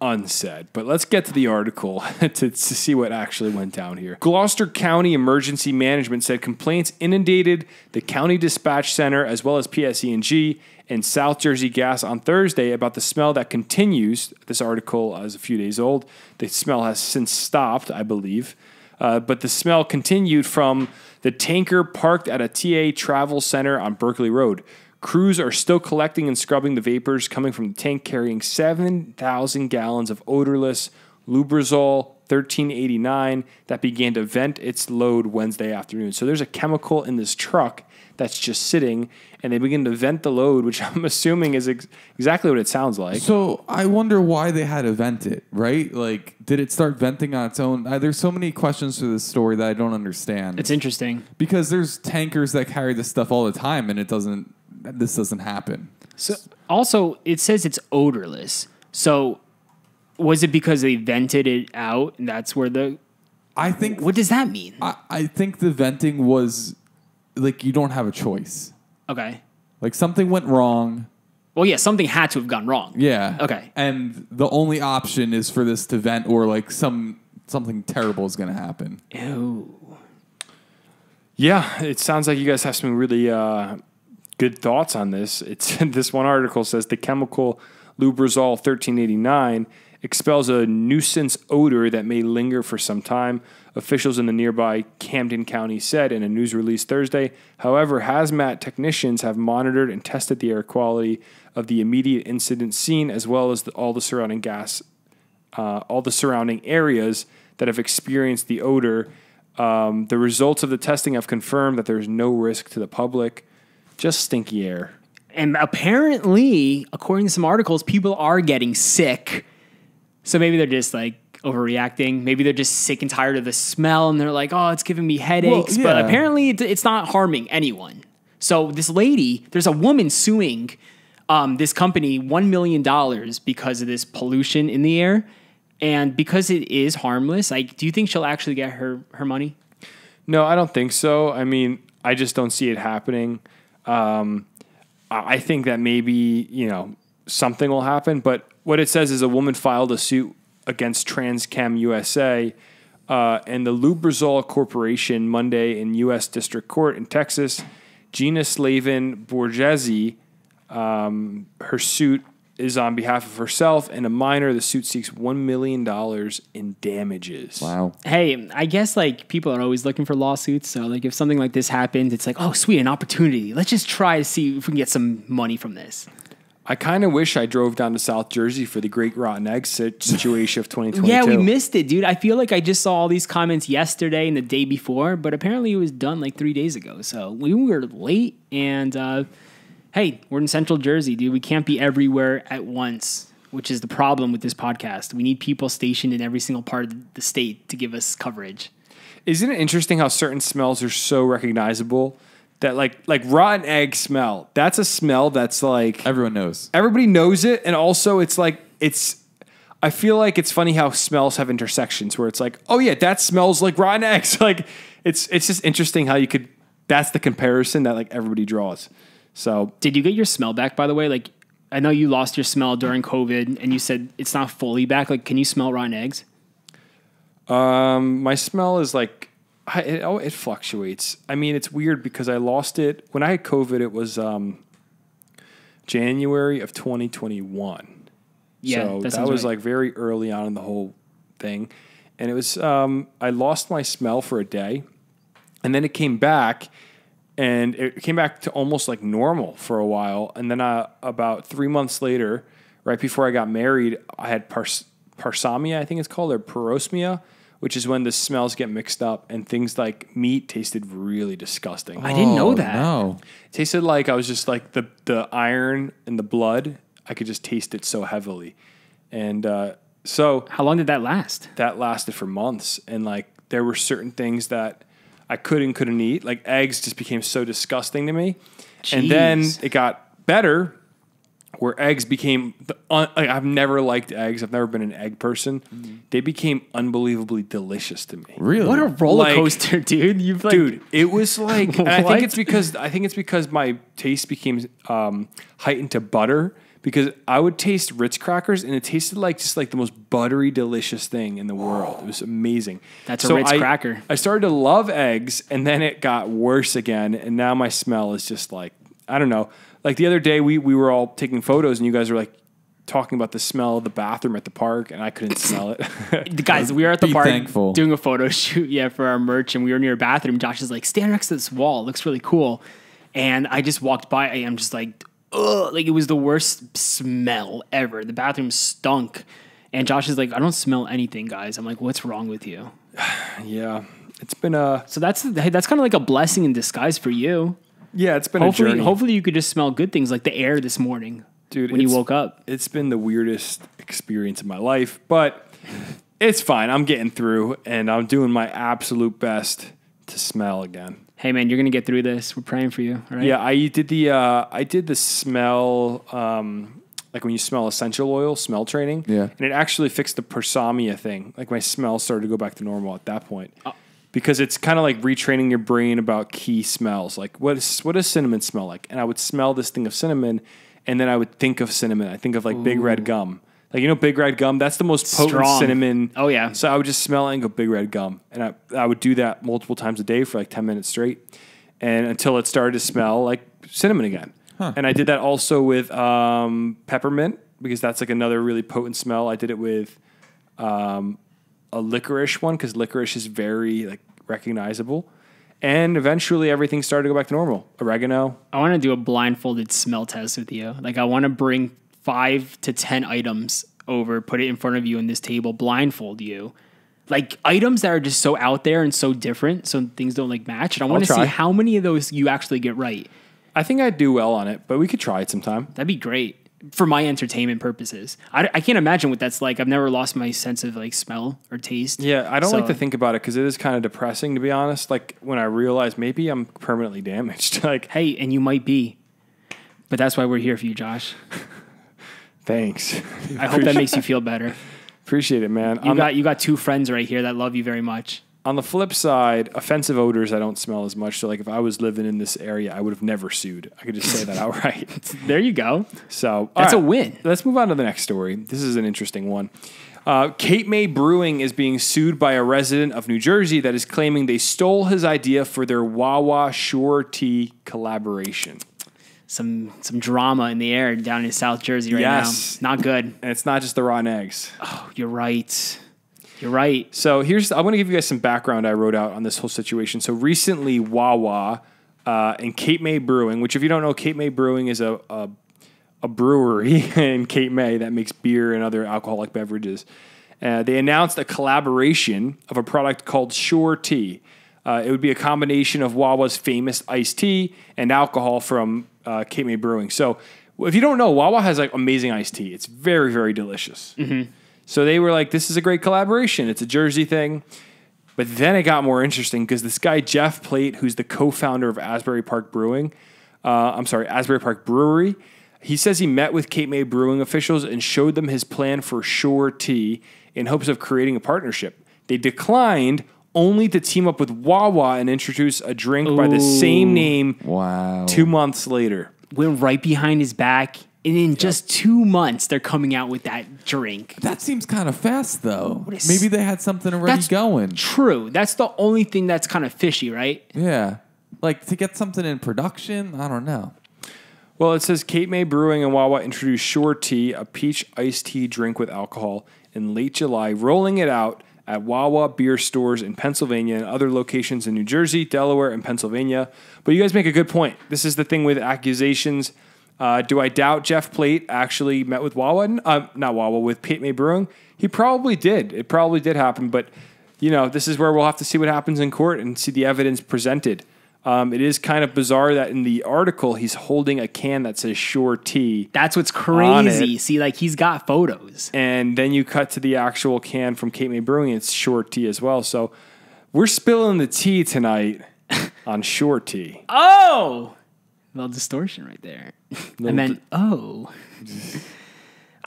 unsaid. But let's get to the article to see what actually went down here. Gloucester County Emergency Management said complaints inundated the county dispatch center as well as PSE&G and South Jersey Gas on Thursday about the smell that continues. This article is a few days old. The smell has since stopped, I believe. But the smell continued from the tanker parked at a TA Travel Center on Berkeley Road. Crews are still collecting and scrubbing the vapors coming from the tank carrying 7,000 gallons of odorless Lubrizol 1389 that began to vent its load Wednesday afternoon. So there's a chemical in this truck that's just sitting, and they begin to vent the load, which I'm assuming is exactly what it sounds like. So I wonder why they had to vent it, right? Like, did it start venting on its own? There's so many questions to this story that I don't understand. It's interesting. Because there's tankers that carry this stuff all the time, and this doesn't happen. So also, it says it's odorless. So was it because they vented it out, and that's where I think... What does that mean? I think the venting was... Like, you don't have a choice. Okay. Like, something went wrong. Well, yeah, something had to have gone wrong. Yeah. Okay. And the only option is for this to vent or, like, something terrible is going to happen. Ew. Yeah, it sounds like you guys have some really good thoughts on this. This one article says the chemical Lubrizol 1389 expels a nuisance odor that may linger for some time, officials in the nearby Camden County said in a news release Thursday. However, hazmat technicians have monitored and tested the air quality of the immediate incident scene, as well as all the surrounding areas that have experienced the odor. The results of the testing have confirmed that there is no risk to the public, just stinky air. And apparently, according to some articles, people are getting sick. So maybe they're just like overreacting. Maybe they're just sick and tired of the smell and they're like, oh, it's giving me headaches. Well, yeah. But apparently it's not harming anyone. So this lady, there's a woman suing this company $1 million because of this pollution in the air. And because it is harmless, do you think she'll actually get her money? No, I don't think so. I mean, I just don't see it happening. I think that maybe, something will happen, but what it says is a woman filed a suit against Transchem USA and the Lubrizol Corporation Monday in U.S. District Court in Texas. Gina Slavin Borgesi, her suit is on behalf of herself and a minor. The suit seeks $1 million in damages. Wow. Hey, I guess people are always looking for lawsuits. So if something like this happens, it's like, oh, sweet, an opportunity. Let's just try to see if we can get some money from this. I kind of wish I drove down to South Jersey for the Great Rotten Egg situation of 2022. Yeah, we missed it, dude. I feel like I just saw all these comments yesterday and the day before, but apparently it was done 3 days ago. So we were late, and hey, we're in Central Jersey, dude. We can't be everywhere at once, which is the problem with this podcast. We need people stationed in every single part of the state to give us coverage. Isn't it interesting how certain smells are so recognizable? That like rotten egg smell, that's a smell that's everyone knows. Everybody knows it, and also I feel like it's funny how smells have intersections where it's like, oh yeah, that smells like rotten eggs. It's just interesting how that's the comparison that everybody draws. So did you get your smell back, by the way? I know you lost your smell during COVID, and you said it's not fully back. Can you smell rotten eggs? My smell is it fluctuates. I mean, it's weird because I lost it when I had COVID. It was January of 2021. Yeah, so that was right. Very early on in the whole thing, and it was I lost my smell for a day, and then it came back, and it came back to almost normal for a while, and then about 3 months later, right before I got married, I had parsamia, I think it's called, or parosmia, which is when the smells get mixed up and things like meat tasted really disgusting. I didn't know that. No. It tasted like I was just the iron in the blood. I could just taste it so heavily. And so... How long did that last? That lasted for months. And there were certain things that I couldn't eat. Like eggs just became so disgusting to me. Jeez. And then it got better where eggs became, I've never liked eggs. I've never been an egg person. Mm-hmm. They became unbeievably delicious to me. Really? What a roller coaster, dude. Dude, it was like, and I think it's because my taste became heightened to butter. Because I would taste Ritz crackers, and it tasted like just like the most buttery, delicious thing in the world. It was amazing. That's a Ritz cracker. I started to love eggs, and then it got worse again, and now my smell is just like, I don't know. Like the other day, we were all taking photos, and you guys were like talking about the smell of the bathroom at the park, and I couldn't smell it. Guys, we were at the park doing a photo shoot, for our merch, and we were near a bathroom. Josh is like, stand next to this wall. It looks really cool. And I just walked by, and I'm just like, ugh, like it was the worst smell ever. The bathroom stunk. And Josh is like, I don't smell anything, guys. I'm like, what's wrong with you? Yeah. It's been So that's kind of like a blessing in disguise for you. Yeah, it's been a journey. Hopefully you could just smell good things like the air this morning. Dude, when you woke up. It's been the weirdest experience of my life, but it's fine. I'm getting through, and I'm doing my absolute best to smell again. Hey man, you're gonna get through this. We're praying for you. All right? Yeah, I did the smell, like when you smell essential oil, smell training. Yeah, and it actually fixed the persomnia thing. Like my smell started to go back to normal at that point, because it's kind of like retraining your brain about key smells. Like what does cinnamon smell like? And I would smell this thing of cinnamon, and then I would think of cinnamon. I think of like Big Red Gum. Like, Big Red Gum, that's the most potent cinnamon. Oh, yeah. So I would just smell it and go, Big Red Gum. And I would do that multiple times a day for like 10 minutes straight, and until it started to smell like cinnamon again. Huh. And I did that also with peppermint, because that's like another really potent smell. I did it with a licorice one, because licorice is very like recognizable. And eventually everything started to go back to normal. Oregano. I want to do a blindfolded smell test with you. Like I want to bring 5 to 10 items over, put it in front of you on this table, blindfold you. Like items that are just so out there and so different, so things don't like match. And I want to see how many of those you actually get right. I think I'd do well on it, but we could try it sometime. That'd be great for my entertainment purposes. I can't imagine what that's like. I've never lost my sense of like smell or taste. Yeah, I don't like to think about it because it is kind of depressing, to be honest. Like when I realize maybe I'm permanently damaged. Like, hey, and you might be, but that's why we're here for you, Josh. Thanks. I hope that makes you feel better. Appreciate it, man. You got 2 friends right here that love you very much. On the flip side, offensive odors I don't smell as much. So like if I was living in this area, I would have never sued. I could just say that outright. There you go. So that's a win. Let's move on to the next story. This is an interesting one. Cape May Brewing is being sued by a resident of New Jersey that is claiming they stole his idea for their Wawa Sure Tea collaboration. Some drama in the air down in South Jersey right now. Not good. And it's not just the rotten eggs. Oh, you're right. You're right. So I want to give you guys some background I wrote out on this whole situation. So recently, Wawa and Cape May Brewing, which if you don't know, Cape May Brewing is a brewery in Cape May that makes beer and other alcoholic beverages. They announced a collaboration of a product called Sure Tea. It would be a combination of Wawa's famous iced tea and alcohol from Cape May Brewing. So if you don't know, Wawa has like amazing iced tea. It's very, very delicious. Mm-hmm. So they were like, this is a great collaboration. It's a Jersey thing. But then it got more interesting because this guy, Jeff Plate, who's the co-founder of Asbury Park Brewery, he says he met with Cape May Brewing officials and showed them his plan for Sure Tea in hopes of creating a partnership. They declined, only to team up with Wawa and introduce a drink by the same name 2 months later. Went right behind his back, and in just 2 months, they're coming out with that drink. That seems kind of fast, though. Maybe they had something already going. True. That's the only thing that's kind of fishy, right? Yeah. Like, to get something in production, I don't know. Well, it says Cape May Brewing and Wawa introduced Sure Tea, a peach iced tea drink with alcohol, in late July, rolling it out at Wawa beer stores in Pennsylvania and other locations in New Jersey, Delaware, and Pennsylvania. But you guys make a good point. This is the thing with accusations. Do I doubt Jeff Plate actually met with Wawa? Not Wawa, with Cape May Brewing? He probably did. It probably did happen. But, this is where we'll have to see what happens in court and see the evidence presented. It is kind of bizarre that in the article, he's holding a can that says Sure Tea. That's what's crazy. See, like he's got photos. And then you cut to the actual can from Cape May Brewing, it's Sure Tea as well. So We're spilling the tea tonight on shore tea. Oh, little distortion right there.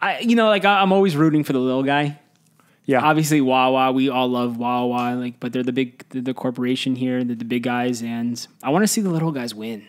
I'm always rooting for the little guy. Yeah, obviously Wawa. We all love Wawa, but they're the corporation here. They're the big guys, and I want to see the little guys win.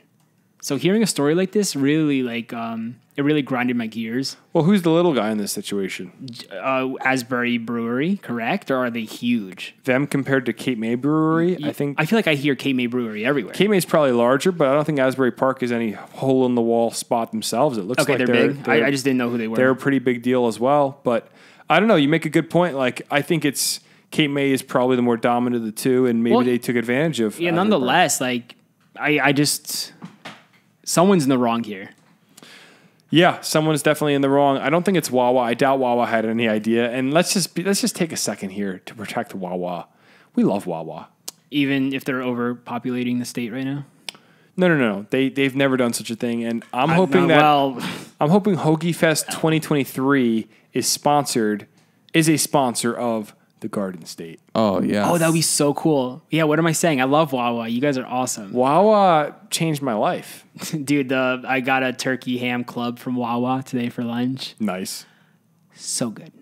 So hearing a story like this really it really grinded my gears. Well, who's the little guy in this situation? Asbury Brewery, correct? Or are they huge? Them compared to Cape May Brewery, I think. I feel like I hear Cape May Brewery everywhere. Cape May's probably larger, but I don't think Asbury Park is any hole in the wall spot themselves. It looks like they're big. I just didn't know who they were. They're a pretty big deal as well, but I don't know. You make a good point. I think it's Cape May is probably the more dominant of the two, and maybe they took advantage of. Yeah, nonetheless, I just someone's in the wrong here. Yeah, someone's definitely in the wrong. I don't think it's Wawa. I doubt Wawa had any idea. And let's just take a second here to protect Wawa. We love Wawa, even if they're overpopulating the state right now. No. They've never done such a thing, and I'm hoping Hoagie Fest 2023 is a sponsor of the Garden State. Oh yeah. Oh, that would be so cool. Yeah. What am I saying? I love Wawa. You guys are awesome. Wawa changed my life, dude. I got a turkey ham club from Wawa today for lunch. Nice. So good.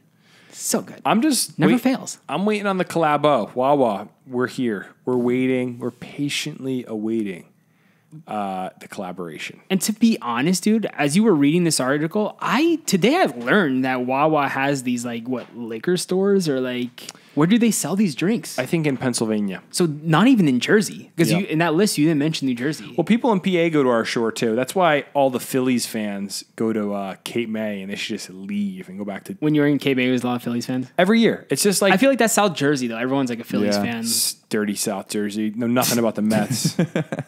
So good. I'm just never fails. I'm waiting on the collabo. Wawa, we're here. We're waiting. We're patiently awaiting the collaboration. And to be honest, dude, as you were reading this article, today I learned that Wawa has these liquor stores or where do they sell these drinks? I think in Pennsylvania. So not even in Jersey, because in that list you didn't mention New Jersey. Well, people in PA go to our shore too. That's why all the Phillies fans go to Cape May, and they should just leave and go back to. When you're in Cape May, there's a lot of Phillies fans every year. It's just I feel like that's South Jersey though. Everyone's a Phillies fan. Dirty South Jersey. Know nothing about the Mets.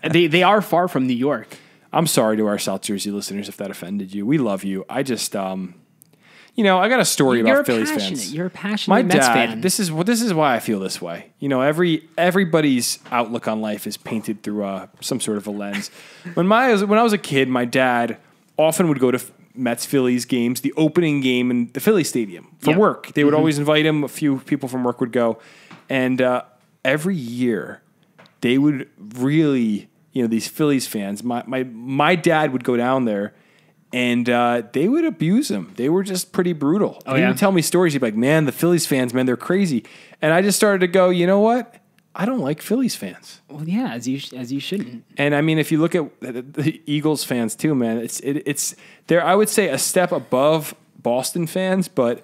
They are far from New York. I'm sorry to our South Jersey listeners if that offended you. We love you. I just I got a story about Phillies fans. You're a passionate Mets fan. This is why I feel this way. Everybody's outlook on life is painted through some sort of a lens. When I was a kid, my dad often would go to Mets Phillies games, the opening game in the Philly Stadium for work. They would always invite him. A few people from work would go, and every year they would really, these Phillies fans. My dad would go down there. And they would abuse him. They were just pretty brutal. He would tell me stories. He'd be like, man, the Phillies fans, man, they're crazy. And I just started to go, you know what? I don't like Phillies fans. Well, yeah, as you shouldn't. And I mean, if you look at the Eagles fans too, man, it's they're, I would say, a step above Boston fans. But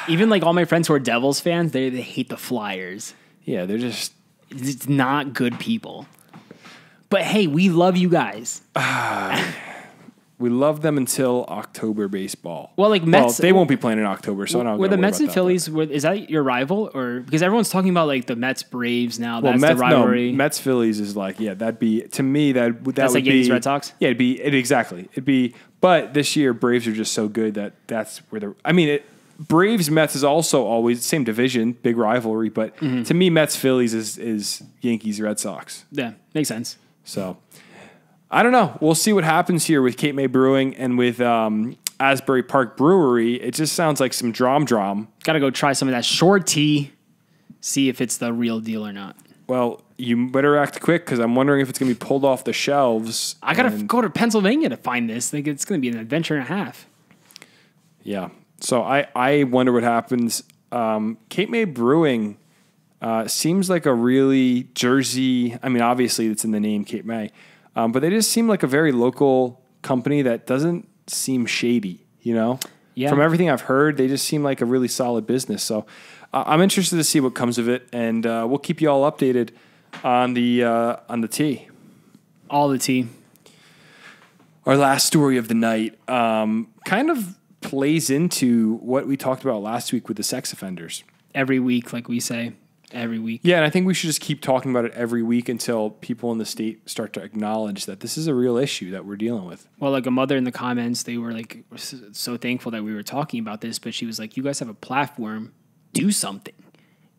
even all my friends who are Devils fans, they hate the Flyers. Yeah, they're just... It's not good people. But hey, we love you guys. We love them until October baseball. Well, Mets, they won't be playing in October, so I don't. Were the Mets and Phillies? Is that your rival, or because everyone's talking about the Mets Braves now? Well, that's the rivalry. No, Mets Phillies is that'd be to me that would like Yankees Red Sox. Yeah, it'd be. But this year Braves are just so good that's where they're. I mean, Braves Mets is also always the same division, big rivalry. But to me, Mets Phillies is Yankees Red Sox. Yeah, makes sense. So. I don't know. We'll see what happens here with Cape May Brewing and with Asbury Park Brewery. It just sounds like some drom. Got to go try some of that short tea, see if it's the real deal or not. Well, you better act quick because I'm wondering if it's going to be pulled off the shelves. I got to go to Pennsylvania to find this. It's going to be an adventure and a half. Yeah. So I wonder what happens. Cape May Brewing seems like a really Jersey. I mean, obviously it's in the name Cape May. But they just seem like a very local company that doesn't seem shady, Yeah. From everything I've heard, they just seem like a really solid business. So I'm interested to see what comes of it, and we'll keep you all updated on the tea. All the tea. Our last story of the night kind of plays into what we talked about last week with the sex offenders. Every week, like we say. Every week. Yeah, and I think we should just keep talking about it every week until people in the state start to acknowledge that this is a real issue that we're dealing with. Well, a mother in the comments, they were so thankful that we were talking about this, but she was like, you guys have a platform, do something.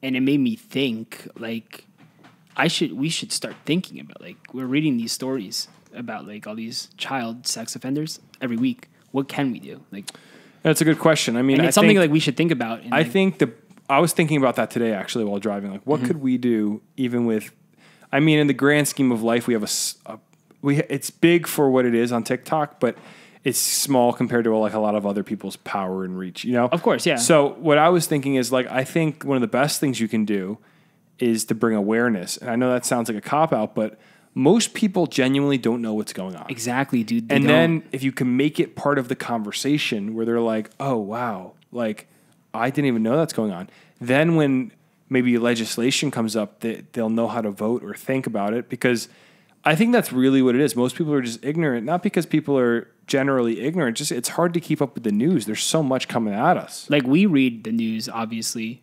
And it made me think, we should start thinking about, we're reading these stories about, all these child sex offenders every week. What can we do? That's a good question. I mean, it's something we should think about. I think I was thinking about that today, actually, while driving. Like, what could we do, even with, I mean, in the grand scheme of life, we have it's big for what it is on TikTok, but it's small compared to like a lot of other people's power and reach, you know? Of course, yeah. So what I was thinking is like, I think one of the best things you can do is to bring awareness. And I know that sounds like a cop-out, but most people genuinely don't know what's going on. Exactly, dude. And then if you can make it part of the conversation where they're like, oh, wow, like I didn't even know that's going on. Then when maybe legislation comes up, they'll know how to vote or think about it, because I think that's really what it is. Most people are just ignorant, not because people are generally ignorant, just it's hard to keep up with the news. There's so much coming at us. Like, we read the news, obviously,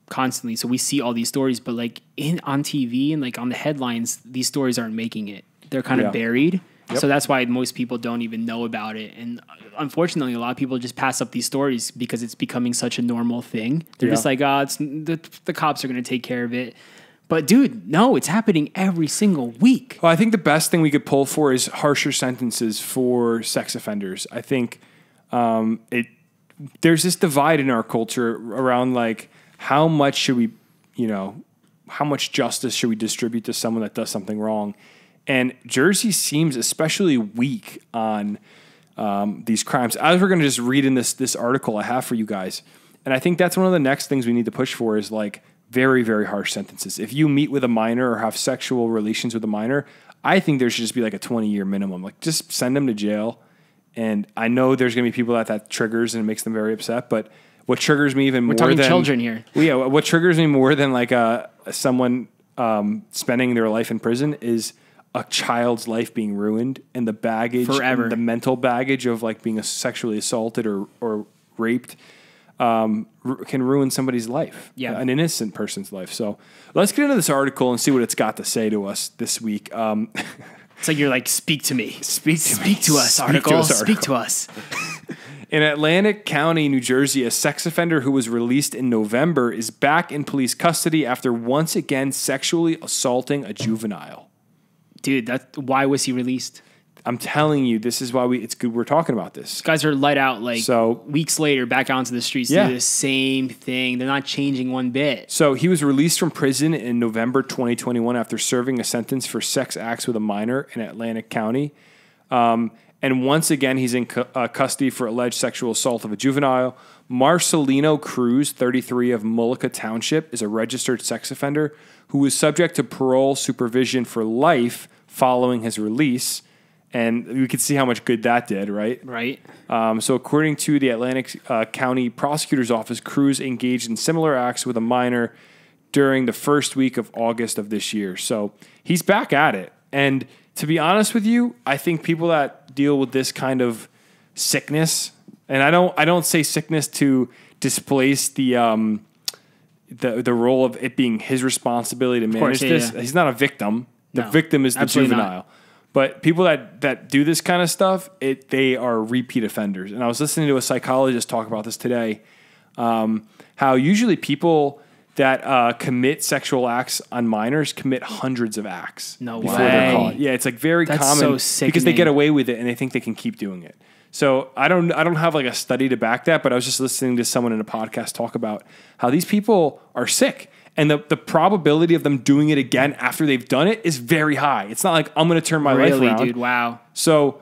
constantly, so we see all these stories, but like on TV and like on the headlines, these stories aren't making it. They're kind of buried. Yep. So that's why most people don't even know about it. And unfortunately, a lot of people just pass up these stories because it's becoming such a normal thing. They're just like, oh, it's the cops are going to take care of it. But dude, no, it's happening every single week. Well, I think the best thing we could pull for is harsher sentences for sex offenders. I think there's this divide in our culture around like, how much should we, how much justice should we distribute to someone that does something wrong? And Jersey seems especially weak on these crimes. As we're going to just read in this article I have for you guys. And I think that's one of the next things we need to push for is like very, very harsh sentences. If you meet with a minor or have sexual relations with a minor, I think there should just be like a 20-year minimum. Like, just send them to jail. And I know there's going to be people that triggers and it makes them very upset, but what triggers me even more than... We're talking children here. Well, yeah, what triggers me more than like someone spending their life in prison is a child's life being ruined, and the baggage, forever, and the mental baggage of like being sexually assaulted or raped can ruin somebody's life, an innocent person's life. So let's get into this article and see what it's got to say to us this week. It's like you're like, speak to me. Speak to us, article. Speak to us. In Atlantic County, New Jersey, a sex offender who was released in November is back in police custody after once again sexually assaulting a juvenile. Dude, why was he released? I'm telling you, this is why it's good we're talking about this. Guys are let out weeks later, back onto the streets to do the same thing. They're not changing one bit. So he was released from prison in November 2021 after serving a sentence for sex acts with a minor in Atlantic County. And once again, he's in custody for alleged sexual assault of a juvenile. Marcelino Cruz, 33 of Mullica Township, is a registered sex offender who was subject to parole supervision for life following his release. And we could see how much good that did, right? Right. So according to the Atlantic County Prosecutor's Office, Cruz engaged in similar acts with a minor during the first week of August of this year. So he's back at it. And to be honest with you, I think people that deal with this kind of sickness, and I don't say sickness to displace the role of it being his responsibility to manage this. Yeah. He's not a victim. The victim is the juvenile. Not. But people that do this kind of stuff, they are repeat offenders. And I was listening to a psychologist talk about this today, how usually people that commit sexual acts on minors commit hundreds of acts before they're caught. Yeah, it's like very common because they get away with it and they think they can keep doing it. So I don't have like a study to back that, but I was just listening to someone in a podcast talk about how these people are sick. And the probability of them doing it again after they've done it is very high. It's not like I'm going to turn my life around. Really, dude, wow. So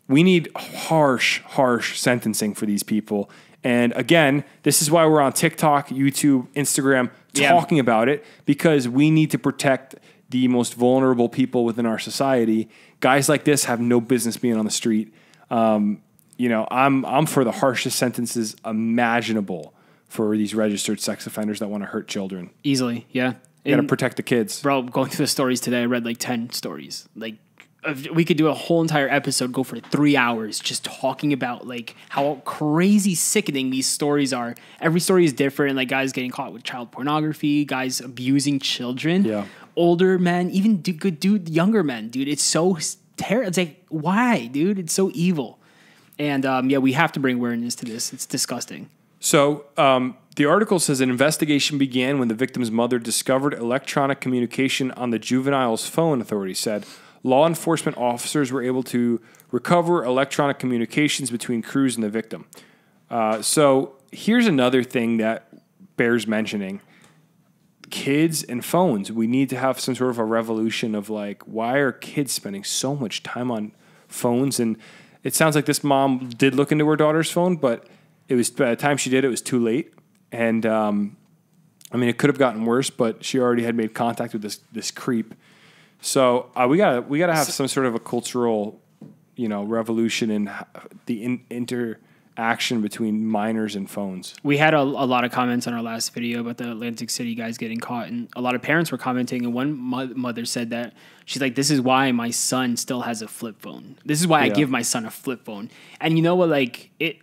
we need harsh sentencing for these people. And again, this is why we're on TikTok, YouTube, Instagram talking about it, because we need to protect the most vulnerable people within our society. Guys like this have no business being on the street. I'm for the harshest sentences imaginable for these registered sex offenders that want to hurt children. Easily, yeah. You got to protect the kids. Bro, going through the stories today, I read like 10 stories. Like, we could do a whole entire episode, go for 3 hours, just talking about like how crazy sickening these stories are. Every story is different. Like, guys getting caught with child pornography, guys abusing children, older men, even younger men, dude. It's so terrible. It's like, why, dude? It's so evil. And we have to bring awareness to this. It's disgusting. So the article says an investigation began when the victim's mother discovered electronic communication on the juvenile's phone, authorities said. Law enforcement officers were able to recover electronic communications between Cruz and the victim. So here's another thing that bears mentioning. Kids and phones. We need to have some sort of a revolution of like, why are kids spending so much time on phones? And it sounds like this mom did look into her daughter's phone, but it was by the time she did, it was too late. And I mean, it could have gotten worse, but she already had made contact with this creep. So we gotta have some sort of a cultural, revolution in the interaction between minors and phones. We had a lot of comments on our last video about the Atlantic City guys getting caught, and a lot of parents were commenting. And one mother said that she's like, "This is why my son still has a flip phone. This is why I give my son a flip phone." And you know what? Like it.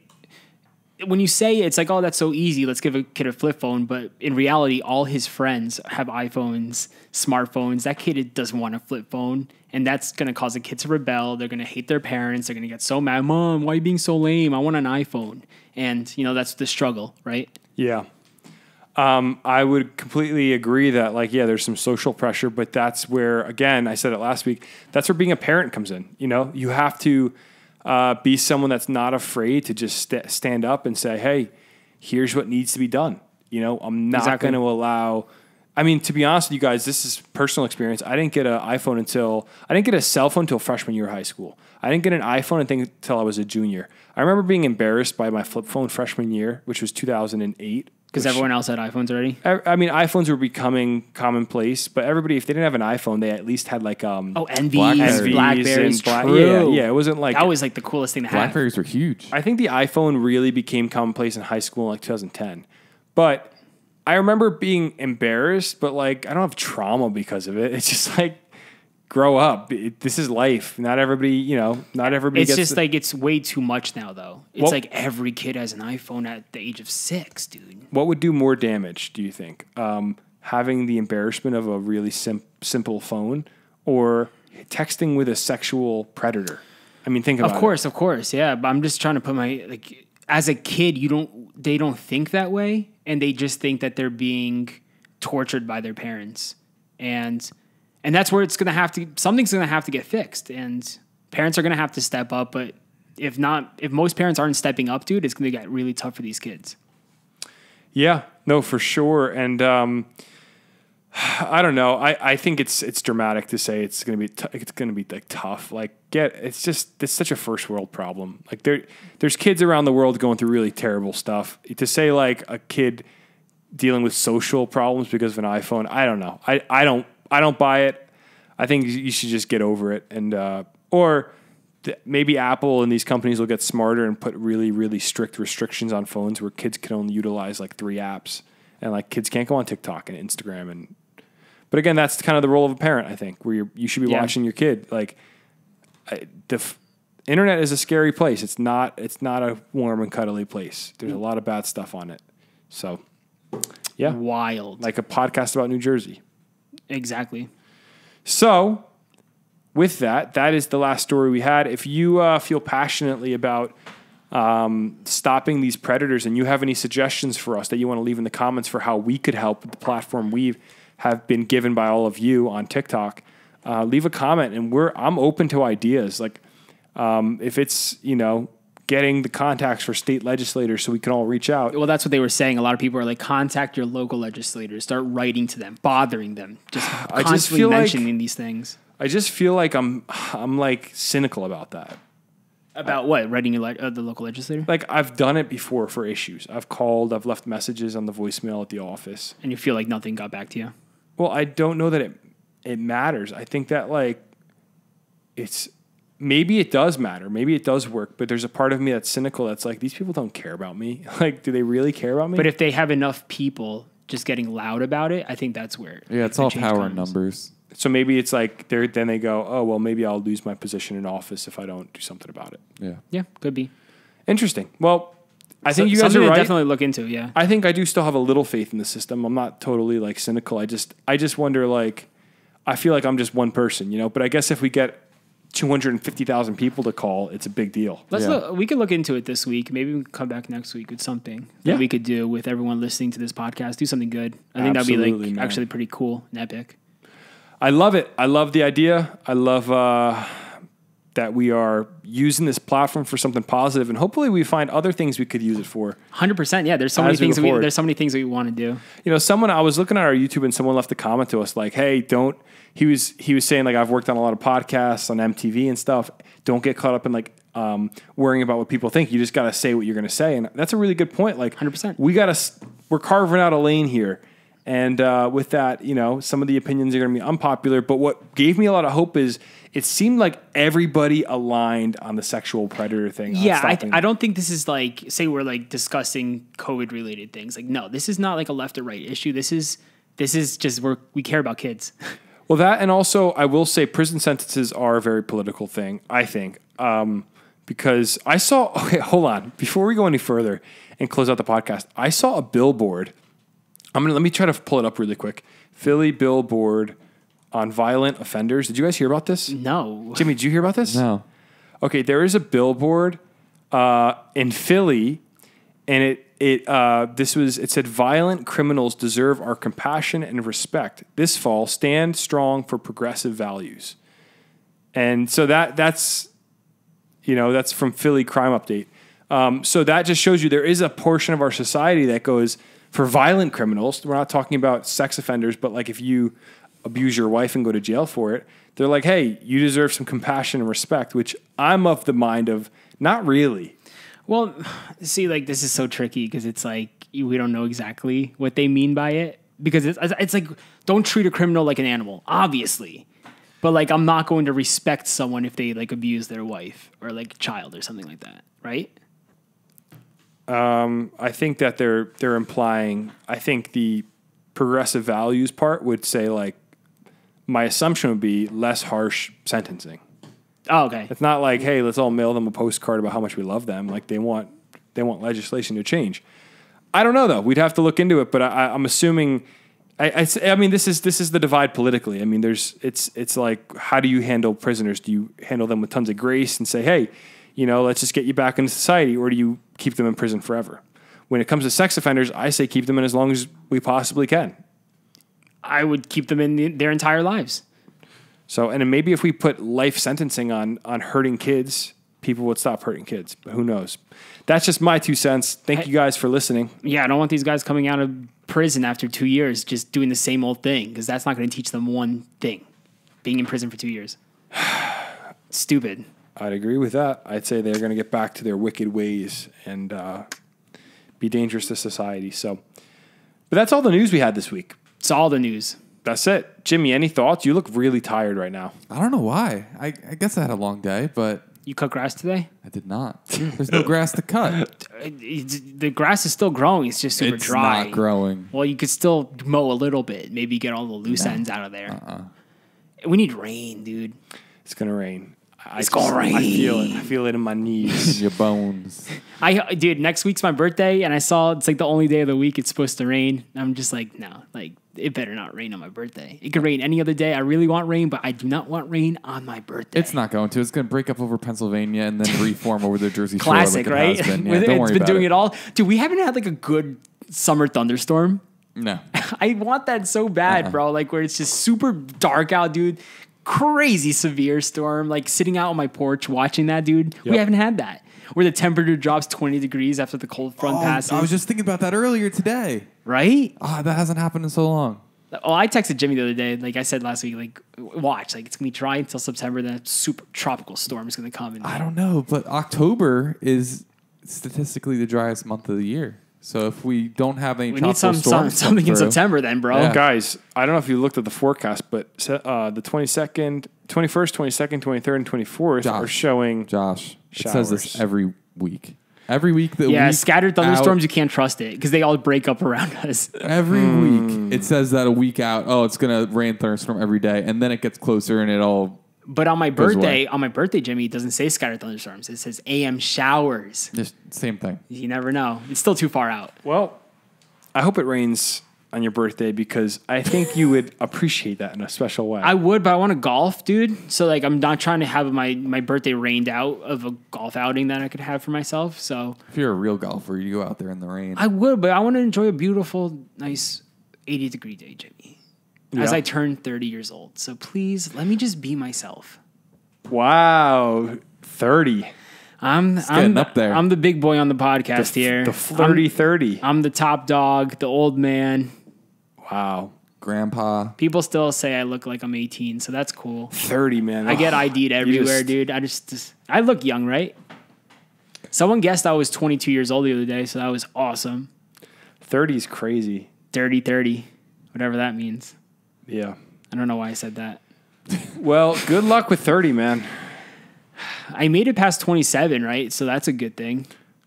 When you say it's like, oh, that's so easy, let's give a kid a flip phone. But in reality, all his friends have iPhones, smartphones. That kid doesn't want a flip phone. And that's going to cause a kid to rebel. They're going to hate their parents. They're going to get so mad. Mom, why are you being so lame? I want an iPhone. And, that's the struggle, right? Yeah. I would completely agree that, there's some social pressure. But that's where, again, I said it last week, that's where being a parent comes in. You have to be someone that's not afraid to just stand up and say, hey, here's what needs to be done. I'm not going to allow, to be honest with you guys, this is personal experience. I didn't get a cell phone until freshman year of high school. I didn't get an iPhone until I was a junior. I remember being embarrassed by my flip phone freshman year, which was 2008. Because everyone else had iPhones already? iPhones were becoming commonplace, but everybody, if they didn't have an iPhone, they at least had Envies, Blackberries. True. Yeah, it wasn't like... That was the coolest thing to have. Blackberries were huge. I think the iPhone really became commonplace in high school in 2010. But I remember being embarrassed, but I don't have trauma because of it. It's just grow up. This is life. Not everybody, not everybody it's gets... It's just it's way too much now, though. It's every kid has an iPhone at the age of 6, dude. What would do more damage, do you think? Having the embarrassment of a really simple phone or texting with a sexual predator? Think about it. Of course, yeah. But I'm just trying to put as a kid, they don't think that way, and they just think that they're being tortured by their parents. And that's where something's going to have to get fixed, and parents are going to have to step up. But if most parents aren't stepping up, dude, it's going to get really tough for these kids. Yeah, no, for sure. And I don't know. I think it's dramatic to say it's going to be tough. It's such a first world problem. There's kids around the world going through really terrible stuff. To say a kid dealing with social problems because of an iPhone, I don't know. I don't buy it. I think you should just get over it. And maybe Apple and these companies will get smarter and put really, really strict restrictions on phones where kids can only utilize 3 apps. And kids can't go on TikTok and Instagram. But again, that's kind of the role of a parent, I think, where you should be watching your kid. Internet is a scary place. It's not a warm and cuddly place. There's a lot of bad stuff on it. So, yeah. Wild. Like a podcast about New Jersey. Exactly. So, with that is the last story we had. If you feel passionately about stopping these predators and you have any suggestions for us that you want to leave in the comments for how we could help with the platform we have been given by all of you on TikTok, leave a comment, and I'm open to ideas. If it's, getting the contacts for state legislators so we can all reach out. Well, that's what they were saying. A lot of people are contact your local legislators, start writing to them, bothering them, just constantly mentioning these things. I just feel like I'm cynical about that. About what? Writing the local legislator? I've done it before for issues. I've called, I've left messages on the voicemail at the office. And you feel like nothing got back to you? Well, I don't know that it matters. I think that maybe it does matter. Maybe it does work, but there's a part of me that's cynical. That's these people don't care about me. Do they really care about me? But if they have enough people just getting loud about it, I think that's where. Yeah, it's all power and numbers. So maybe it's then they go, oh, well, maybe I'll lose my position in office if I don't do something about it. Yeah. Yeah, could be. Interesting. Well, I think you guys are right. Definitely look into, yeah. I think I do still have a little faith in the system. I'm not totally cynical. I just wonder I feel like I'm just one person, but I guess if we get 250,000 people to call, it's a big deal. We could look into it this week. Maybe we can come back next week with something that we could do with everyone listening to this podcast. Do something good. I think that'd be actually pretty cool and epic. I love it. I love the idea. I love that we are using this platform for something positive, and hopefully we find other things we could use it for. 100%. Yeah, there's so many things. There's so many things we want to do. You know, I was looking at our YouTube and someone left a comment to us like, "Hey, don't." He was saying like, "I've worked on a lot of podcasts on MTV and stuff. Don't get caught up in like worrying about what people think. You just got to say what you're going to say." And that's a really good point. Like, 100%. We're carving out a lane here. And with that, you know, some of the opinions are going to be unpopular. But what gave me a lot of hope is it seemed like everybody aligned on the sexual predator thing. Yeah, I don't think this is like, say we're like discussing COVID-related things. Like, no, this is not like a left or right issue. This is just we care about kids. Well, that, and also I will say prison sentences are a very political thing, I think. Because I saw, okay, hold on. Before we go any further and close out the podcast, I saw a billboard. Let me try to pull it up really quick. Philly billboard on violent offenders. Did you guys hear about this? No. Jimmy, did you hear about this? No. Okay, there is a billboard in Philly, and it said violent criminals deserve our compassion and respect. This fall, stand strong for progressive values. And so that's from Philly Crime Update. So that just shows you there is a portion of our society that goes for violent criminals. We're not talking about sex offenders, but like if you abuse your wife and go to jail for it, they're like, hey, you deserve some compassion and respect, which I'm of the mind of not really. Well, see, like this is so tricky because it's like we don't know exactly what they mean by it, because it's like, don't treat a criminal like an animal, obviously. But like, I'm not going to respect someone if they like abuse their wife or like child or something like that, right? I think that they're implying, I think the progressive values part would say like, my assumption would be less harsh sentencing. Oh, okay. It's not like, hey, let's all mail them a postcard about how much we love them. Like they want legislation to change. I don't know though. We'd have to look into it, but I'm assuming. I mean, this is the divide politically. I mean, it's like, how do you handle prisoners? Do you handle them with tons of grace and say, hey, let's just get you back into society, or do you keep them in prison forever? When it comes to sex offenders, I say keep them in as long as we possibly can. I would keep them in their entire lives. So, and then maybe if we put life sentencing on hurting kids, people would stop hurting kids. But who knows? That's just my 2 cents. Thank you guys for listening. Yeah, I don't want these guys coming out of prison after 2 years just doing the same old thing, because that's not going to teach them one thing. Being in prison for 2 years. Stupid. I'd agree with that. I'd say they're going to get back to their wicked ways and be dangerous to society. So, but that's all the news we had this week. It's all the news. That's it. Jimmy, any thoughts? You look really tired right now. I don't know why. I guess I had a long day, but... You cut grass today? I did not. There's no grass to cut. The grass is still growing. It's just super dry. It's not growing. Well, you could still mow a little bit. Maybe get all the loose ends out of there. We need rain, dude. It's going to rain. It's going to rain. I feel it. I feel it in my knees. Your bones. Dude, next week's my birthday, and I saw it's like the only day of the week it's supposed to rain. I'm just like, no, like it better not rain on my birthday. It could rain any other day. I really want rain, but I do not want rain on my birthday. It's not going to. It's going to break up over Pennsylvania and then reform over the Jersey Shore. Classic, like right? It has been. Yeah, it's been doing it all. Dude, we haven't had like a good summer thunderstorm. No. I want that so bad, bro. Like where it's just super dark out, dude. Crazy severe storm. Like sitting out on my porch watching that, dude. Yep. We haven't had that. Where the temperature drops 20 degrees after the cold front passes. I was just thinking about that earlier today. Right? That hasn't happened in so long. Oh, I texted Jimmy the other day, like I said last week, like, watch, like, it's going to be dry until September, then a super tropical storm is going to come. I don't know, but October is statistically the driest month of the year. So if we don't have any tropical storms, something in September then, bro. Yeah. Guys, I don't know if you looked at the forecast, but the 21st, 22nd, 23rd, and 24th are showing showers. It says this every week. Every week scattered thunderstorms, you can't trust it because they all break up around us. Every week, it says that a week out, it's going to rain thunderstorm every day, and then it gets closer and it all. But on my birthday, Jimmy, it doesn't say scattered thunderstorms. It says AM showers. Just same thing. You never know. It's still too far out. Well, I hope it rains on your birthday because I think you would appreciate that in a special way. I would, but I want to golf, dude. So like, I'm not trying to have my birthday rained out of a golf outing that I could have for myself. So if you're a real golfer, you go out there in the rain. I would, but I want to enjoy a beautiful, nice 80-degree day, Jimmy. As I turn 30 years old. So please, let me just be myself. Wow. 30. I'm up there. I'm the big boy on the podcast here. The flirty 30. I'm the top dog, the old man. Wow. Grandpa. People still say I look like I'm 18, so that's cool. 30, man. I get ID'd everywhere, dude. I look young, right? Someone guessed I was 22 years old the other day, so that was awesome. 30 is crazy. Dirty 30, whatever that means. Yeah. I don't know why I said that. Well, good luck with 30, man. I made it past 27, right? So that's a good thing.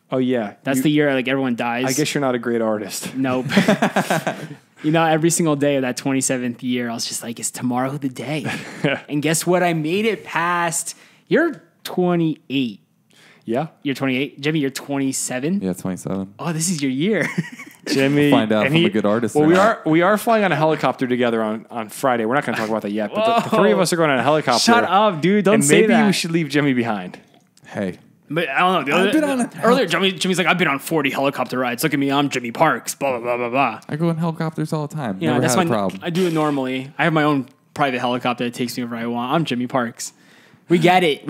Oh, yeah. That's the year like everyone dies. I guess you're not a great artist. Nope. Every single day of that 27th year, I was just like, is tomorrow the day? And guess what? I made it past. You're 28. Yeah. You're 28. Jimmy, you're 27. Yeah, 27. Oh, this is your year. Jimmy. Find out if I'm a good artist. Well, we are flying on a helicopter together on Friday. We're not going to talk about that yet, but the three of us are going on a helicopter. Shut up, dude. Don't say that. And maybe we should leave Jimmy behind. Hey. But I don't know. Earlier, Jimmy's like, I've been on 40 helicopter rides. Look at me. I'm Jimmy Parks. Blah, blah, blah, blah, blah. I go in helicopters all the time. Yeah, Never that's had a my problem. I do it normally. I have my own private helicopter that takes me wherever I want. I'm Jimmy Parks. We get it.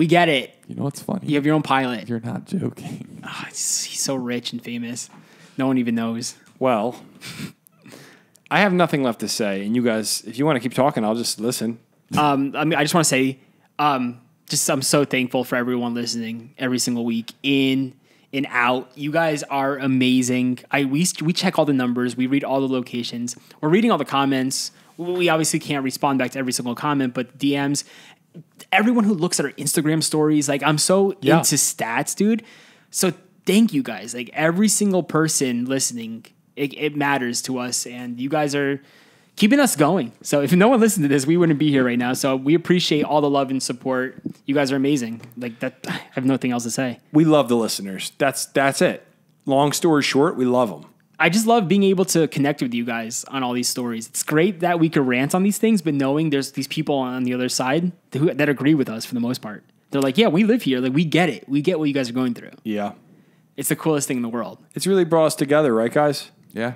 You know what's funny? You have your own pilot. You're not joking. Oh, he's so rich and famous. No one even knows. Well, I have nothing left to say. And you guys, if you want to keep talking, I'll just listen. I just want to say, I'm so thankful for everyone listening every single week, in and out. You guys are amazing. We check all the numbers. We read all the locations. We're reading all the comments. We obviously can't respond back to every single comment, but DMs. Everyone who looks at our Instagram stories, like I'm so into stats, dude. So thank you guys. Like every single person listening, it matters to us, and you guys are keeping us going. So if no one listened to this, we wouldn't be here right now. So we appreciate all the love and support. You guys are amazing. Like that, I have nothing else to say. We love the listeners. That's it. Long story short, we love them. I just love being able to connect with you guys on all these stories. It's great that we could rant on these things, but knowing there's these people on the other side that agree with us for the most part. They're like, yeah, we live here. Like, we get it. We get what you guys are going through. Yeah. It's the coolest thing in the world. It's really brought us together, right, guys? Yeah.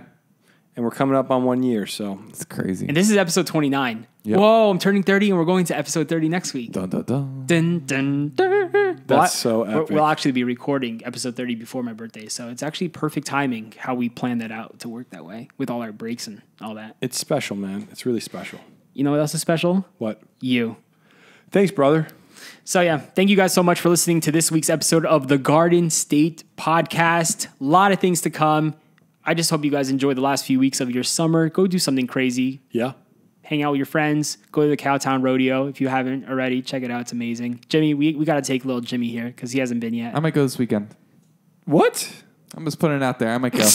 And we're coming up on 1 year, so. It's crazy. And this is episode 29. Yep. Whoa, I'm turning 30 and we're going to episode 30 next week. Dun, dun, dun. Dun, dun, dun. That's so epic. We'll actually be recording episode 30 before my birthday, so it's actually perfect timing how we planned that out to work that way with all our breaks and all that. It's special, man. It's really special. You know what else is special? What? You. Thanks, brother. So yeah, thank you guys so much for listening to this week's episode of the Garden State Podcast. A lot of things to come. I just hope you guys enjoy the last few weeks of your summer. Go do something crazy. Yeah. Hang out with your friends. Go to the Cowtown Rodeo. If you haven't already, check it out. It's amazing. Jimmy, we got to take little Jimmy here because he hasn't been yet. I might go this weekend. What? I'm just putting it out there. I might go.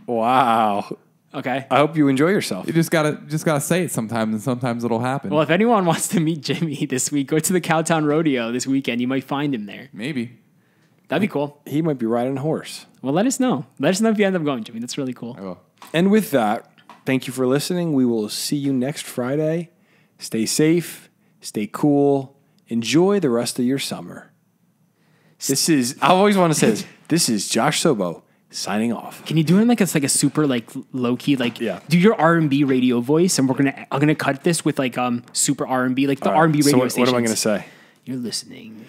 Wow. Okay. I hope you enjoy yourself. You just gotta say it sometimes, and sometimes it'll happen. Well, if anyone wants to meet Jimmy this week, go to the Cowtown Rodeo this weekend. You might find him there. Maybe. That'd be cool. He might be riding a horse. Well, let us know. Let us know if you end up going, Jimmy. That's really cool. I will. And with that, thank you for listening. We will see you next Friday. Stay safe. Stay cool. Enjoy the rest of your summer. I always want to say this. This is Josh Sobo signing off. Can you do it like it's like a super like low key yeah. Do your R&B radio voice, and I'm gonna cut this with like super R&B like the R&B radio stations. What am I gonna say? You're listening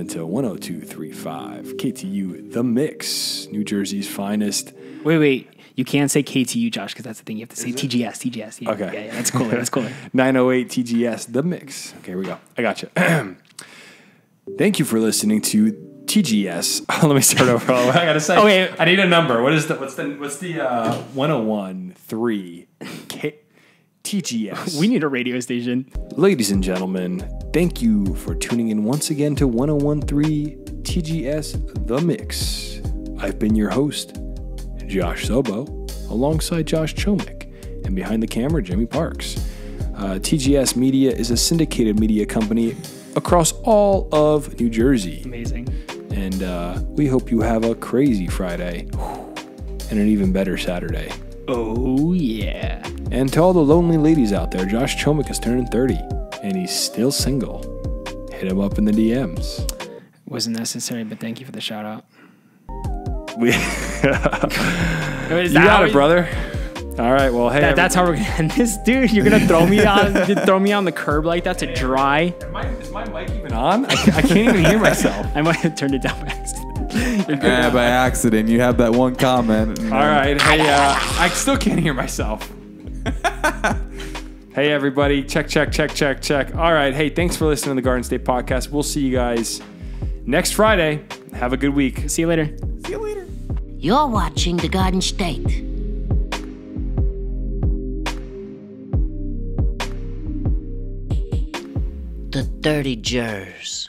to 102.35 KTU The Mix, New Jersey's finest. Wait. You can't say KTU, Josh, because that's the thing. You have to say TGS. Yeah, Okay. Yeah, that's cooler. 908 TGS The Mix. Okay, here we go. I got you. Thank you for listening to TGS. Let me start over. I gotta say. Okay. I need a number. What's the 101.3 TGS? We need a radio station. Ladies and gentlemen, thank you for tuning in once again to 101.3 TGS The Mix. I've been your host, Josh Sobo, alongside Josh Chomick, and behind the camera, Jimmy Parks. TGS Media is a syndicated media company across all of New Jersey. Amazing. And we hope you have a crazy Friday and an even better Saturday. Oh, yeah. And to all the lonely ladies out there, Josh Chomick is turning 30, and he's still single. Hit him up in the DMs. Wasn't necessary, but thank you for the shout out. You got it, brother. All right. Well, hey, that's how we're gonna end this, dude. You're gonna throw me on the curb like that to dry. Is my mic even on? I can't even hear myself. I might have turned it down by accident. By accident. You have that one comment. All right. Hey, I still can't hear myself. Hey, everybody. Check. All right. Hey, thanks for listening to the Garden State Podcast. We'll see you guys next Friday. Have a good week. See you later. You're watching the Garden State. The Dirty Jers.